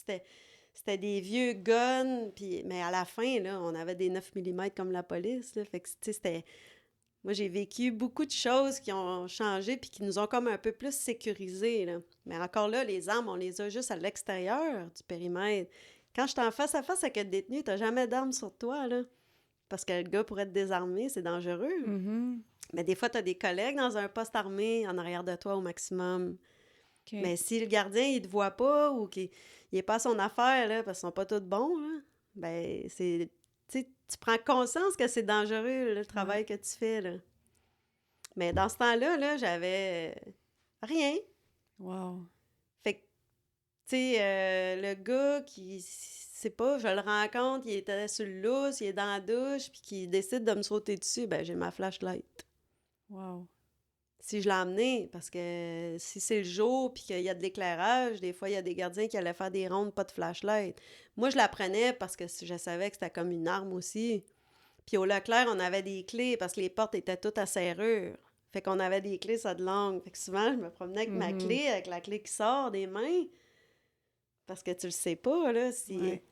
c'était des vieux guns. Puis... Mais à la fin, là, on avait des 9 mm comme la police, là. Fait que, tu sais, c'était... Moi, j'ai vécu beaucoup de choses qui ont changé puis qui nous ont comme un peu plus sécurisés, là. Mais encore là, les armes, on les a juste à l'extérieur du périmètre. Quand je suis en face à face avec un détenu, t'as jamais d'armes sur toi, là. parce que le gars pourrait te désarmer, c'est dangereux. Mais des fois, tu as des collègues dans un poste armé en arrière de toi au maximum. OK. Mais si le gardien, il te voit pas ou qu'il n'est pas à son affaire, là, parce qu'ils sont pas tous bons, là, ben c'est... Tu prends conscience que c'est dangereux, là, le travail que tu fais, là. Mais dans ce temps-là, là, j'avais rien. Wow. Fait que, tu sais, le gars qui, c'est pas, je le rencontre, il était sur le lousse, il est dans la douche, puis qui décide de me sauter dessus, ben j'ai ma flashlight. Wow. Si je l'ai emmené, parce que si c'est le jour puis qu'il y a de l'éclairage, des fois, il y a des gardiens qui allaient faire des rondes, pas de flashlight. Moi, je la prenais parce que je savais que c'était comme une arme aussi. Puis au Leclerc, on avait des clés parce que les portes étaient toutes à serrure. Fait qu'on avait des clés, ça de langue. Fait que souvent, je me promenais avec ma clé, avec la clé qui sort des mains. Parce que tu le sais pas, là, si... Ouais.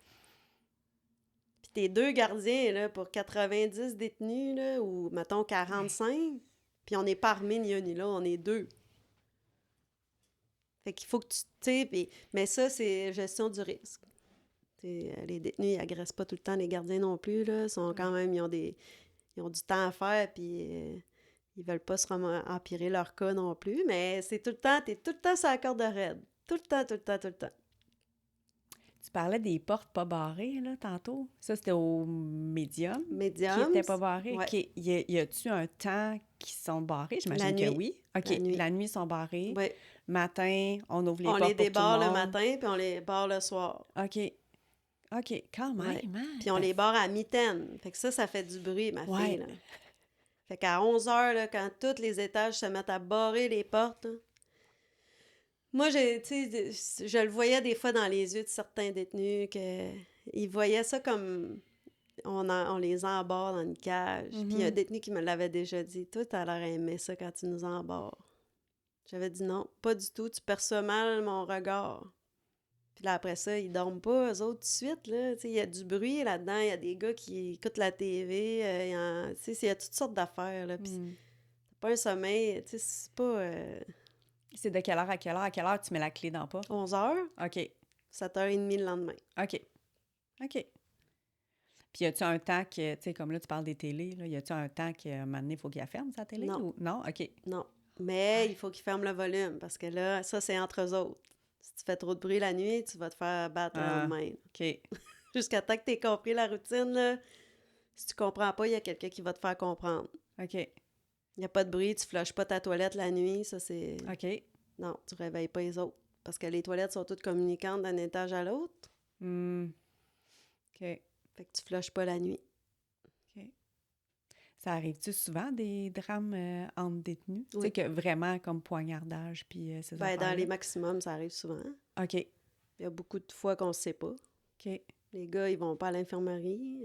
Puis t'es 2 gardiens, là, pour 90 détenus, là, ou, mettons, 45... Puis on n'est pas armés ni un ni l'autre, on est 2. Fait qu'il faut que tu... Mais ça, c'est gestion du risque. Les détenus, ils agressent pas tout le temps les gardiens non plus, là. Ils sont quand même... Ils ont du temps à faire, puis ils veulent pas empirer leur cas non plus. Mais c'est tout le temps... T'es tout le temps sur la corde raide. Tout le temps, tout le temps, tout le temps. Tu parlais des portes pas barrées, là, tantôt. Ça, c'était au médium. Médium. Qui n'était pas barré. Ouais. OK. Y a-tu un temps qui sont barrés? J'imagine La que nuit. oui. OK. La nuit. Ils sont barrés. Oui. Matin, on ouvre les On portes les pour débarre tout le le monde. matin, puis on les barre le soir. OK. OK. Quand même, Ouais. hein? Puis on les barre à mitaine. Fait que ça fait du bruit, ma Ouais. fille, là. Fait qu'à 11 heures, là, quand tous les étages se mettent à barrer les portes, là, moi, tu sais, je le voyais des fois dans les yeux de certains détenus qu'ils voyaient ça comme on les embarre dans une cage. Puis il y a un détenu qui me l'avait déjà dit. Toi, t'as l'air aimé ça quand tu nous embarres. J'avais dit non, pas du tout. Tu perçois mal mon regard. Puis là, après ça, ils dorment pas, eux autres, tout de suite, là. Tu sais, il y a du bruit là-dedans. Il y a des gars qui écoutent la TV. Tu sais, il y a toutes sortes d'affaires, là. Puis c'est pas un sommeil, tu sais, c'est pas... C'est de quelle heure à quelle heure? À quelle heure tu mets la clé dans pas? 11 heures, OK. 7h30 le lendemain. OK. OK. Puis y a-tu un temps que, tu sais, comme là, tu parles des télés, là, y a-tu un temps qu'à un moment donné, il faut qu'il la ferme, sa télé? Non. Ou... Non? OK. Non. Mais il faut qu'ils ferment le volume parce que là, ça, c'est entre eux autres. Si tu fais trop de bruit la nuit, tu vas te faire battre le lendemain. OK. Jusqu'à temps que tu aies compris la routine, là, si tu comprends pas, il y a quelqu'un qui va te faire comprendre. OK. Il n'y a pas de bruit, tu flushes pas ta toilette la nuit, ça c'est... OK. Non, tu réveilles pas les autres. Parce que les toilettes sont toutes communicantes d'un étage à l'autre. OK. Fait que tu flushes pas la nuit. OK. Ça arrive-tu souvent des drames entre détenus? Oui. Tu sais, que vraiment comme poignardage, puis ces Ben, dans affaires-là? les maximums, ça arrive souvent. OK. Il y a beaucoup de fois qu'on ne sait pas. OK. Les gars, ils vont pas à l'infirmerie.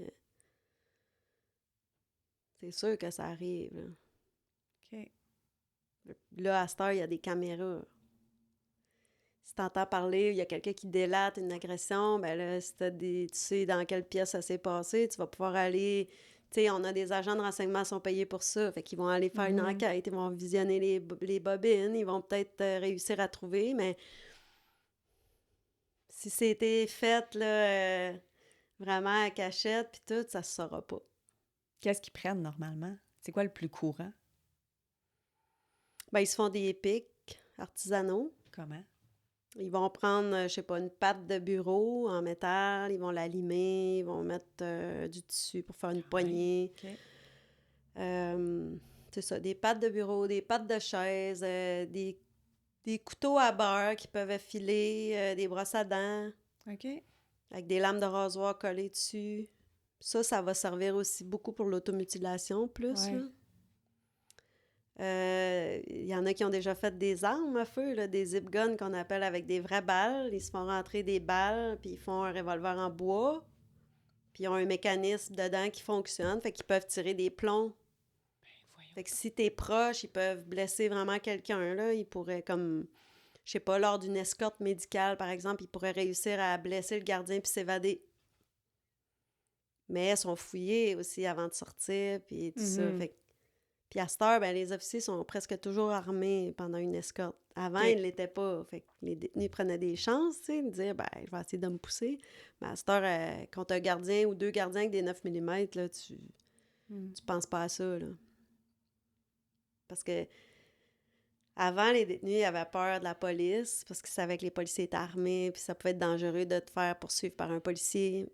C'est sûr que ça arrive, là. OK. Là, à cette heure, il y a des caméras. Si t'entends parler, il y a quelqu'un qui délate une agression, ben là, si tu sais dans quelle pièce ça s'est passé, tu vas pouvoir aller... Tu sais, on a des agents de renseignement qui sont payés pour ça, fait qu'ils vont aller faire une enquête, ils vont visionner les bobines, ils vont peut-être réussir à trouver, mais si c'était fait, là, vraiment à cachette, puis tout, ça se saura pas. Qu'est-ce qu'ils prennent normalement? C'est quoi le plus courant? Ben, ils se font des pics artisanaux. Comment? Ils vont prendre, je sais pas, une patte de bureau en métal, ils vont la limer, ils vont mettre du tissu pour faire une poignée. OK. C'est ça, des pattes de bureau, des pattes de chaise, des couteaux à beurre qui peuvent effiler, des brosses à dents, OK. avec des lames de rasoir collées dessus. Ça va servir aussi beaucoup pour l'automutilation, plus, Ouais. là. Il y en a qui ont déjà fait des armes à feu, là, des zip guns qu'on appelle avec des vraies balles. Ils se font rentrer des balles, puis ils font un revolver en bois. Puis ils ont un mécanisme dedans qui fonctionne, fait qu'ils peuvent tirer des plombs. Fait que si t'es proche, ils peuvent blesser vraiment quelqu'un, là. Ils pourraient, comme, je sais pas, lors d'une escorte médicale, par exemple, ils pourraient réussir à blesser le gardien puis s'évader. Mais elles sont fouillées aussi avant de sortir, puis tout ça. Fait que... Puis à cette heure, ben, les officiers sont presque toujours armés pendant une escorte. Avant, OK. ils ne l'étaient pas. Fait que les détenus prenaient des chances, tu sais, de dire, ben, je vais essayer de me pousser. Mais à cette heure, quand t'as un gardien ou 2 gardiens avec des 9 mm, là, Tu penses pas à ça, là. Parce que avant, les détenus, ils avaient peur de la police parce qu'ils savaient que les policiers étaient armés, puis ça pouvait être dangereux de te faire poursuivre par un policier.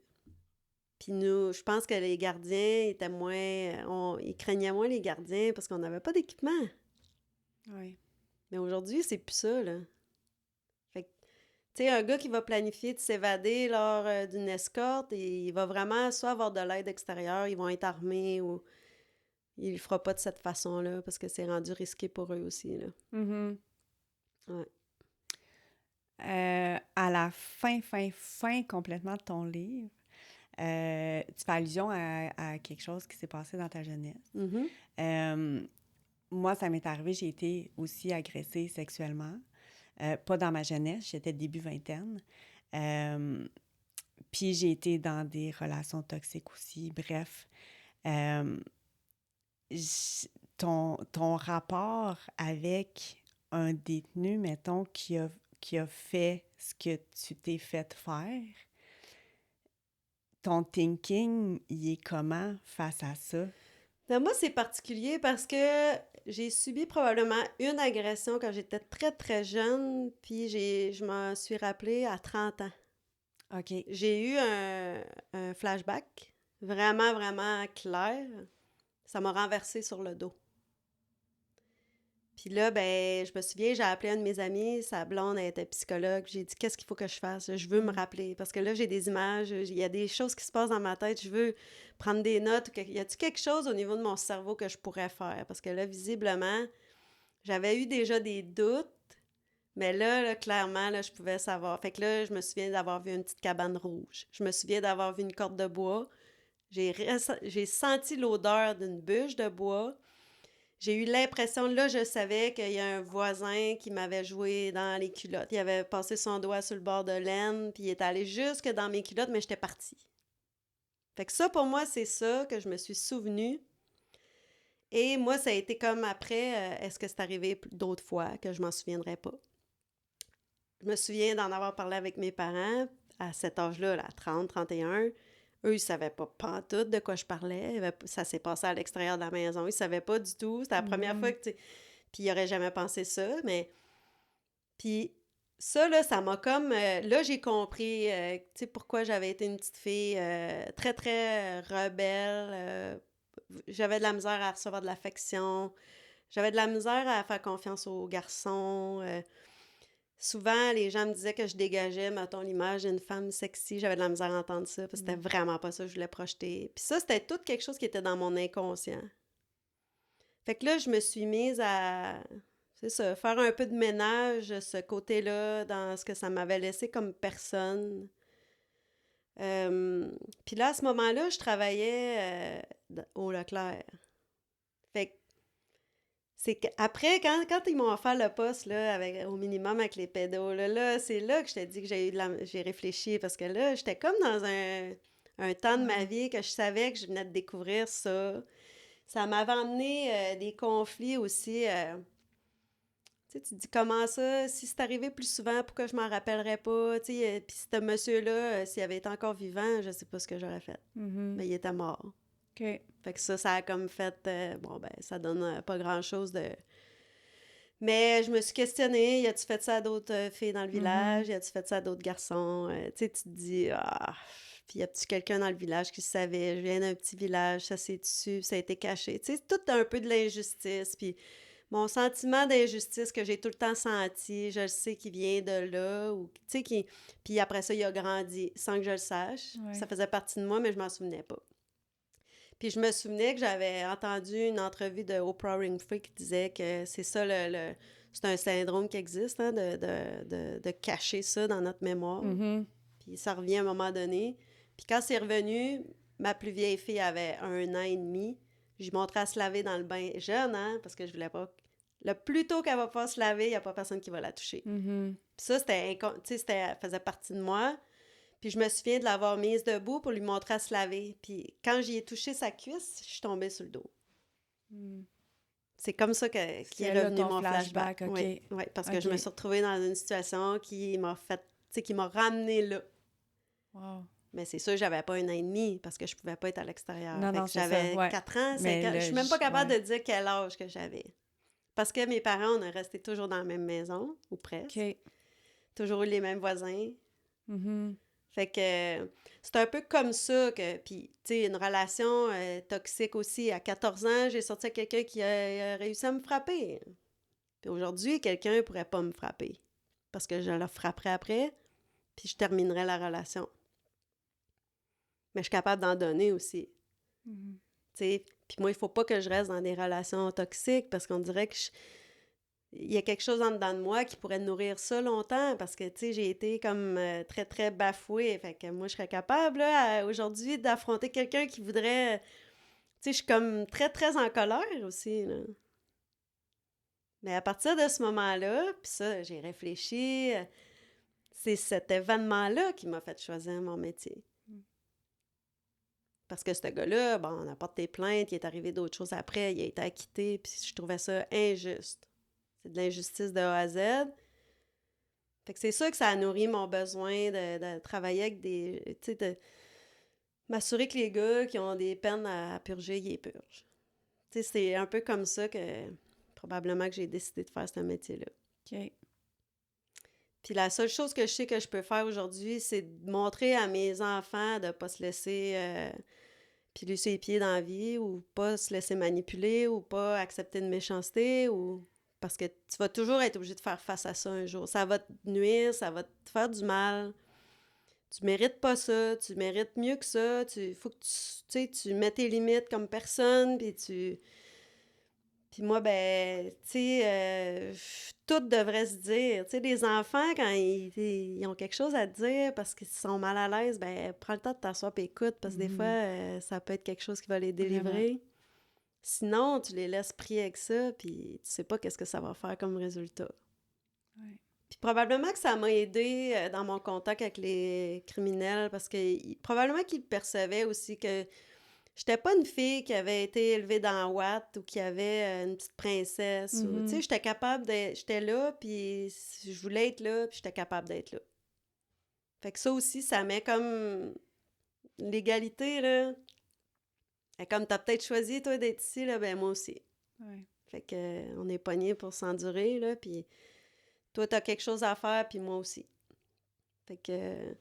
Puis nous, je pense que les gardiens étaient moins... ils craignaient moins les gardiens parce qu'on n'avait pas d'équipement. Oui. Mais aujourd'hui, c'est plus ça, là. Fait que, tu sais, un gars qui va planifier de s'évader lors d'une escorte, il va vraiment soit avoir de l'aide extérieure, ils vont être armés ou il le fera pas de cette façon-là parce que c'est rendu risqué pour eux aussi, là. Mm-hmm. Ouais. À la fin complètement de ton livre, tu fais allusion à quelque chose qui s'est passé dans ta jeunesse. Mm-hmm. Moi, ça m'est arrivé, j'ai été aussi agressée sexuellement. Pas dans ma jeunesse, j'étais début vingtaine. Puis j'ai été dans des relations toxiques aussi. Bref, ton rapport avec un détenu, mettons, qui a fait ce que tu t'es fait faire, ton thinking, il est comment face à ça? Ben, moi, c'est particulier parce que j'ai subi probablement une agression quand j'étais très, très jeune, puis je m'en suis rappelée à 30 ans. OK. J'ai eu un flashback vraiment, vraiment clair. Ça m'a renversée sur le dos. Puis là, ben, je me souviens, j'ai appelé un de mes amis, sa blonde, elle était psychologue. J'ai dit, qu'est-ce qu'il faut que je fasse? Je veux me rappeler. Parce que là, j'ai des images, il y a des choses qui se passent dans ma tête. Je veux prendre des notes. Y a-t-il quelque chose au niveau de mon cerveau que je pourrais faire? Parce que là, visiblement, j'avais eu déjà des doutes. Mais là, clairement, là, je pouvais savoir. Fait que là, je me souviens d'avoir vu une petite cabane rouge. Je me souviens d'avoir vu une corde de bois. J'ai senti l'odeur d'une bûche de bois. J'ai eu l'impression, là, je savais qu'il y a un voisin qui m'avait joué dans les culottes. Il avait passé son doigt sur le bord de l'aine, puis il est allé jusque dans mes culottes, mais j'étais partie. Fait que ça, pour moi, c'est ça que je me suis souvenue. Et moi, ça a été comme après, est-ce que c'est arrivé d'autres fois que je m'en souviendrai pas? Je me souviens d'en avoir parlé avec mes parents à cet âge-là, là, 30, 31. Eux, ils savaient pas pantoute de quoi je parlais. Ça s'est passé à l'extérieur de la maison. Ils savaient pas du tout. C'était la première fois que, tu sais... Puis ils auraient jamais pensé ça, mais... Puis ça, là, ça m'a comme... là, j'ai compris, tu sais, pourquoi j'avais été une petite fille très, très rebelle. J'avais de la misère à recevoir de l'affection. J'avais de la misère à faire confiance aux garçons. Souvent, les gens me disaient que je dégageais, mettons, l'image d'une femme sexy. J'avais de la misère à entendre ça, parce que c'était vraiment pas ça que je voulais projeter. Puis ça, c'était tout quelque chose qui était dans mon inconscient. Fait que là, je me suis mise à, c'est ça, faire un peu de ménage, ce côté-là, dans ce que ça m'avait laissé comme personne. Puis là, à ce moment-là, je travaillais au Leclerc. Fait que c'est qu'après, quand ils m'ont offert le poste, là, au minimum avec les pédos, là, c'est là que je t'ai dit que j'ai réfléchi, parce que là, j'étais comme dans un temps de ma vie que je savais que je venais de découvrir ça. Ça m'avait amené des conflits aussi. Tu sais, tu te dis comment ça, si c'est arrivé plus souvent, pourquoi je m'en rappellerais pas? Tu sais, puis ce monsieur-là, s'il avait été encore vivant, je sais pas ce que j'aurais fait. Mais il était mort. OK. Fait que ça a comme fait... bon, ben, ça donne pas grand-chose de... Mais je me suis questionnée, y a-tu fait ça à d'autres filles dans le village? Y a-tu fait ça à d'autres garçons? Tu sais, tu te dis, ah... Puis y a-tu quelqu'un dans le village qui savait? Je viens d'un petit village, ça s'est dessus, ça a été caché. Tu sais, tout un peu de l'injustice. Puis mon sentiment d'injustice que j'ai tout le temps senti, je le sais qu'il vient de là. Ou, tu sais, puis après ça, il a grandi sans que je le sache. Ouais. Ça faisait partie de moi, mais je m'en souvenais pas. Puis je me souvenais que j'avais entendu une entrevue de Oprah Winfrey qui disait que c'est ça, c'est un syndrome qui existe, hein, de cacher ça dans notre mémoire. Puis ça revient à un moment donné. Puis quand c'est revenu, ma plus vieille fille avait 1 an et demi. Je lui montrais à se laver dans le bain jeune, hein, parce que je voulais pas... Le plus tôt qu'elle va pas se laver, il n'y a pas personne qui va la toucher. Puis ça, ça faisait partie de moi. Puis je me souviens de l'avoir mise debout pour lui montrer à se laver. Puis quand j'y ai touché sa cuisse, je suis tombée sur le dos. C'est comme ça qu'il est revenu mon flashback. Okay. Oui, parce que je me suis retrouvée dans une situation qui m'a fait, tu sais, qui m'a ramenée là. Wow. Mais c'est sûr, j'avais pas 1 an et demi parce que je pouvais pas être à l'extérieur. Non, Fait non, que c'est ça, j'avais ouais. 4 ans, 5 Mais ans. Je suis même pas ouais. capable de dire quel âge que j'avais. Parce que mes parents, on est restés toujours dans la même maison, ou presque. OK. Toujours eu les mêmes voisins. Mhm. Fait que c'est un peu comme ça que... Puis, tu sais, une relation toxique aussi. À 14 ans, j'ai sorti avec quelqu'un qui a réussi à me frapper. Puis aujourd'hui, quelqu'un pourrait pas me frapper. Parce que je le frapperais après, puis je terminerais la relation. Mais je suis capable d'en donner aussi. Mhm. Tu sais, puis moi, il faut pas que je reste dans des relations toxiques parce qu'on dirait que il y a quelque chose en dedans de moi qui pourrait nourrir ça longtemps parce que, tu sais, j'ai été comme très, très bafouée. Fait que moi, je serais capable, là, aujourd'hui, d'affronter quelqu'un qui voudrait... Tu sais, je suis comme très, très en colère aussi, là. Mais à partir de ce moment-là, puis ça, j'ai réfléchi, c'est cet événement-là qui m'a fait choisir mon métier. Parce que ce gars-là, bon, on a porté plainte, il est arrivé d'autres choses après, il a été acquitté, puis je trouvais ça injuste. C'est de l'injustice de A à Z. Fait que c'est sûr que ça a nourri mon besoin de travailler avec des... Tu sais, de m'assurer que les gars qui ont des peines à purger, ils les purgent. Tu sais, c'est un peu comme ça que probablement que j'ai décidé de faire ce métier-là. OK. Puis la seule chose que je sais que je peux faire aujourd'hui, c'est de montrer à mes enfants de ne pas se laisser piler sur les pieds dans la vie ou pas se laisser manipuler ou pas accepter une méchanceté ou... Parce que tu vas toujours être obligé de faire face à ça un jour. Ça va te nuire, ça va te faire du mal. Tu mérites pas ça, tu mérites mieux que ça. Faut que tu mets tes limites comme personne, puis tu... Puis moi, ben, tu sais, tout devrait se dire. Tu sais, les enfants, quand ils ont quelque chose à te dire parce qu'ils sont mal à l'aise, ben, prends le temps de t'asseoir et écoute, parce que des fois, ça peut être quelque chose qui va les délivrer. Sinon, tu les laisses prier avec ça, puis tu sais pas qu'est-ce que ça va faire comme résultat. Ouais. Puis probablement que ça m'a aidé dans mon contact avec les criminels, parce que probablement qu'ils percevaient aussi que j'étais pas une fille qui avait été élevée dans Watt ou qui avait une petite princesse. Tu sais, j'étais capable de... J'étais là, puis je voulais être là, puis j'étais capable d'être là. Fait que ça aussi, ça met comme l'égalité, là. Et comme t'as peut-être choisi, toi, d'être ici, là, ben moi aussi. Ouais. Fait que on est pognés pour s'endurer, là, puis toi, t'as quelque chose à faire, puis moi aussi. Fait que...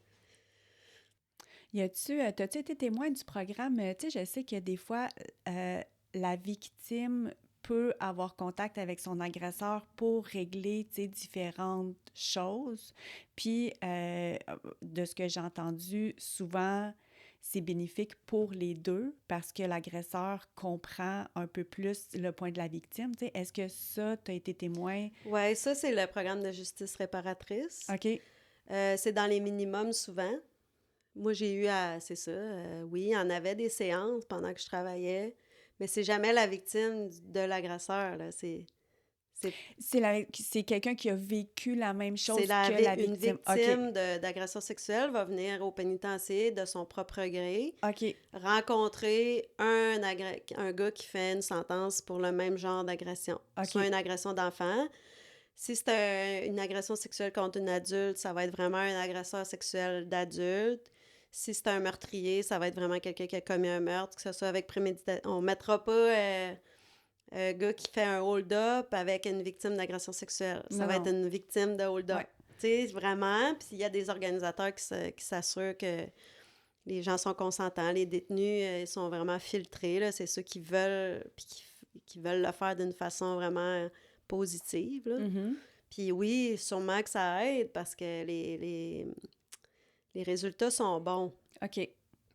T'as-tu été témoin du programme? Tu sais, je sais que des fois, la victime peut avoir contact avec son agresseur pour régler, tu sais, différentes choses. Puis, de ce que j'ai entendu, souvent, c'est bénéfique pour les deux parce que l'agresseur comprend un peu plus le point de la victime. Tu sais, est-ce que ça, t'as été témoin? Ouais, ça, c'est le programme de justice réparatrice. OK. C'est dans les minimums souvent. Moi, j'ai eu à... C'est ça, oui, il y en avait des séances pendant que je travaillais, mais c'est jamais la victime de l'agresseur, là. C'est quelqu'un qui a vécu la même C'est chose que la une victime. OK. victime d'agression sexuelle va venir au pénitencier de son propre gré, OK. rencontrer un gars qui fait une sentence pour le même genre d'agression. OK. Soit une agression d'enfant. Si c'est une agression sexuelle contre une adulte, ça va être vraiment un agresseur sexuel d'adulte. Si c'est un meurtrier, ça va être vraiment quelqu'un qui a commis un meurtre, que ce soit avec préméditation. On mettra pas un gars qui fait un hold-up avec une victime d'agression sexuelle. Ça va être une victime de hold-up. Ouais. Tu sais, vraiment. Puis il y a des organisateurs qui s'assurent que les gens sont consentants. Les détenus ils sont vraiment filtrés, là. C'est ceux qui veulent, puis qui veulent le faire d'une façon vraiment positive, là. Mm-hmm. Puis oui, sûrement que ça aide parce que les résultats sont bons. OK.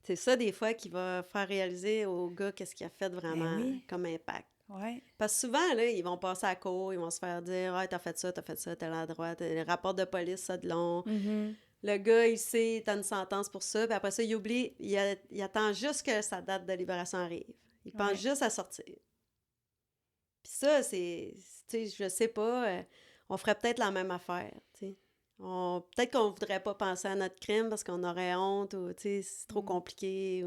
C'est ça, des fois, qui va faire réaliser au gars qu'est-ce qu'il a fait vraiment comme impact. Ouais. Parce que souvent, là, ils vont passer à court, ils vont se faire dire « Ah, t'as fait ça, t'es à droite, les rapports de police, ça de long. Mm-hmm. Le gars, il sait, t'as une sentence pour ça, puis après ça, il oublie, il attend juste que sa date de libération arrive. Il pense juste à sortir. Puis ça, tu sais, je sais pas, on ferait peut-être la même affaire, tu sais. Peut-être qu'on voudrait pas penser à notre crime parce qu'on aurait honte ou, tu sais, c'est trop compliqué.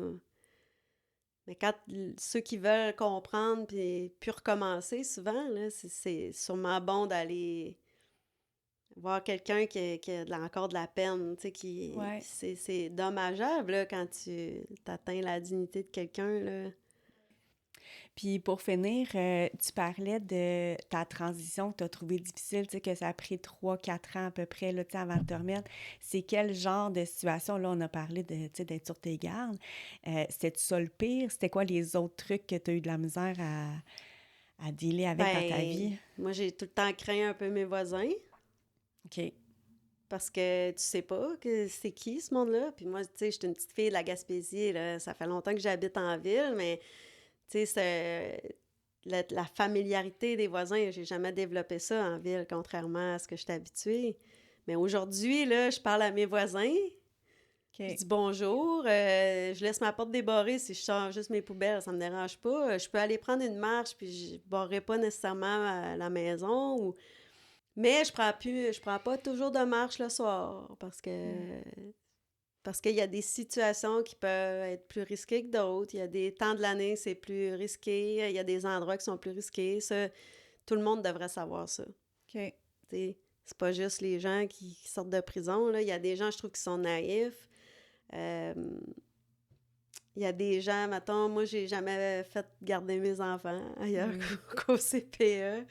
Mais quand ceux qui veulent comprendre puis recommencer, souvent, là, c'est sûrement bon d'aller voir quelqu'un qui a encore de la peine, tu sais, Ouais. c'est dommageable, là, quand tu atteins la dignité de quelqu'un, là. Puis pour finir, tu parlais de ta transition que tu as trouvée difficile, tu sais, que ça a pris 3-4 ans à peu près, là, tu sais, avant de te remettre. C'est quel genre de situation? Là, on a parlé de, tu sais, d'être sur tes gardes. C'était-tu ça le pire? C'était quoi les autres trucs que tu as eu de la misère à dealer avec dans ta Ben, vie? moi, j'ai tout le temps craint un peu mes voisins OK. parce que tu sais pas que c'est qui, ce monde-là. Puis moi, tu sais, je suis une petite fille de la Gaspésie, là. Ça fait longtemps que j'habite en ville, mais, tu sais, la familiarité des voisins, j'ai jamais développé ça en ville, contrairement à ce que je suis habituée. Mais aujourd'hui, là, je parle à mes voisins, je OK. dis bonjour, je laisse ma porte débarrée si je sors juste mes poubelles, ça me dérange pas. Je peux aller prendre une marche, puis je barrerai pas nécessairement la maison. Mais je prends pas toujours de marche le soir Mm. parce qu'il y a des situations qui peuvent être plus risquées que d'autres. Il y a des temps de l'année, c'est plus risqué. Il y a des endroits qui sont plus risqués. Ça, tout le monde devrait savoir ça. OK. T'sais, c'est pas juste les gens qui sortent de prison, là. Il y a des gens, je trouve, qui sont naïfs. Euh, il y a des gens, mettons, moi, j'ai jamais fait garder mes enfants ailleurs Mm. qu'au CPE.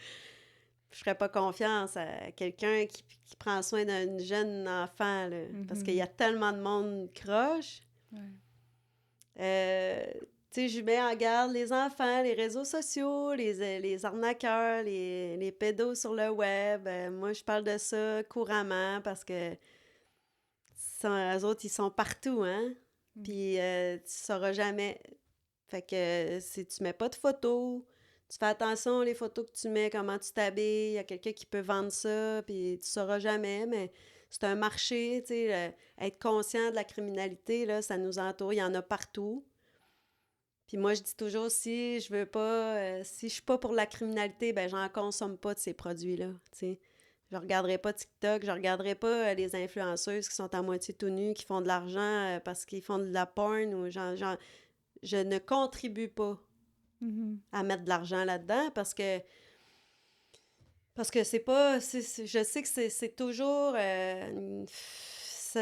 Je ferais pas confiance à quelqu'un qui prend soin d'un jeune enfant, là, parce qu'il y a tellement de monde croche. Ouais. Tu sais, je mets en garde les enfants, les réseaux sociaux, les arnaqueurs, les pédos sur le web. Moi, je parle de ça couramment parce que eux autres, ils sont partout, hein? Mm. Puis tu sauras jamais. Fait que si tu mets pas de photos, tu fais attention les photos que tu mets, comment tu t'habilles, il y a quelqu'un qui peut vendre ça, puis tu sauras jamais, mais c'est un marché, tu sais, être conscient de la criminalité, là, ça nous entoure, il y en a partout. Puis moi, je dis toujours, si je veux pas, si je suis pas pour la criminalité, ben j'en consomme pas de ces produits-là, tu sais. Je regarderai pas TikTok, je regarderai pas les influenceuses qui sont à moitié tout nues, qui font de l'argent parce qu'ils font de la porn ou je ne contribue pas Mhm. à mettre de l'argent là-dedans parce que c'est pas je sais que c'est toujours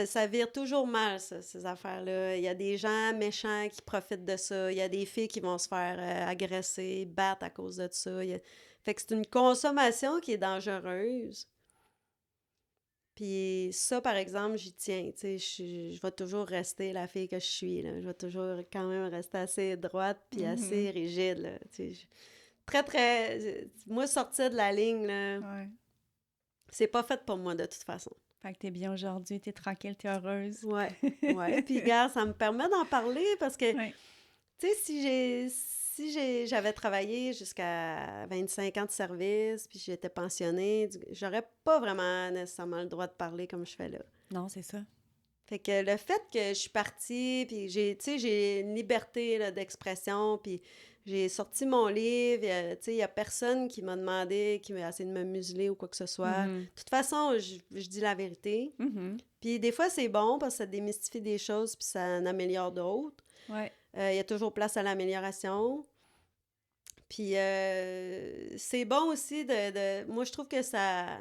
ça vire toujours mal ça, ces affaires-là. Il y a des gens méchants qui profitent de ça, il y a des filles qui vont se faire agresser, battre à cause de ça. Fait que c'est une consommation qui est dangereuse. Puis ça, par exemple, j'y tiens, tu sais, je vais toujours rester la fille que je suis, là. Je vais toujours quand même rester assez droite puis assez Mhm. rigide, là, tu sais. Très, très... Moi, sortir de la ligne, là, Ouais. c'est pas fait pour moi, de toute façon. Fait que t'es bien aujourd'hui, t'es tranquille, t'es heureuse. Ouais, ouais. Puis, gars, ça me permet d'en parler parce que, Ouais. tu sais, j'avais travaillé jusqu'à 25 ans de service, puis j'étais pensionnée, j'aurais pas vraiment nécessairement le droit de parler comme je fais là. Non, c'est ça. Fait que le fait que je suis partie, puis tu sais, j'ai une liberté là, d'expression, puis j'ai sorti mon livre, tu sais, il y a personne qui m'a demandé, qui m'a essayé de me museler ou quoi que ce soit. Mhm. De toute façon, je dis la vérité. Mhm. Puis des fois, c'est bon parce que ça démystifie des choses, puis ça en améliore d'autres. Ouais. Il y a toujours place à l'amélioration. Puis c'est bon aussi moi, je trouve que ça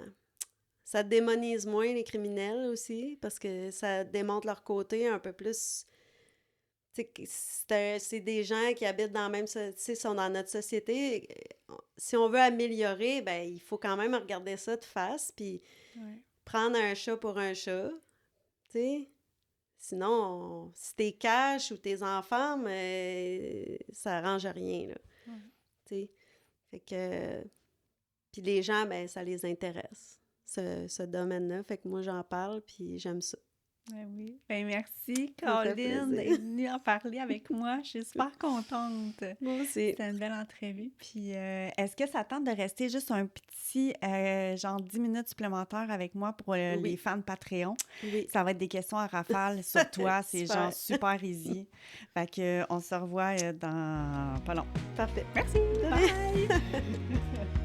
démonise moins les criminels aussi, parce que ça démontre leur côté un peu plus... Tu sais, c'est des gens qui habitent dans la même... Tu sais, sont dans notre société. Si on veut améliorer, ben il faut quand même regarder ça de face, puis Ouais. prendre un chat pour un chat, tu sais. Sinon, si t'es cash ou tes enfants, mais ça arrange rien, là. Ouais. Tu sais. Fait que... Puis les gens, ben ça les intéresse, ce domaine-là. Fait que moi, j'en parle, puis j'aime ça. Ben oui. Ben merci, Ça me fait Caroline, plaisir. d'être venue en parler avec moi. Je suis super contente. Moi aussi. C'était une belle entrevue. Puis, est-ce que ça tente de rester juste un petit, genre 10 minutes supplémentaires avec moi pour les Oui, fans Patreon? oui. Ça va être des questions à rafale sur toi. C'est Super. genre super easy. Fait que, on se revoit dans pas long. Parfait. Merci. De rien. Bye!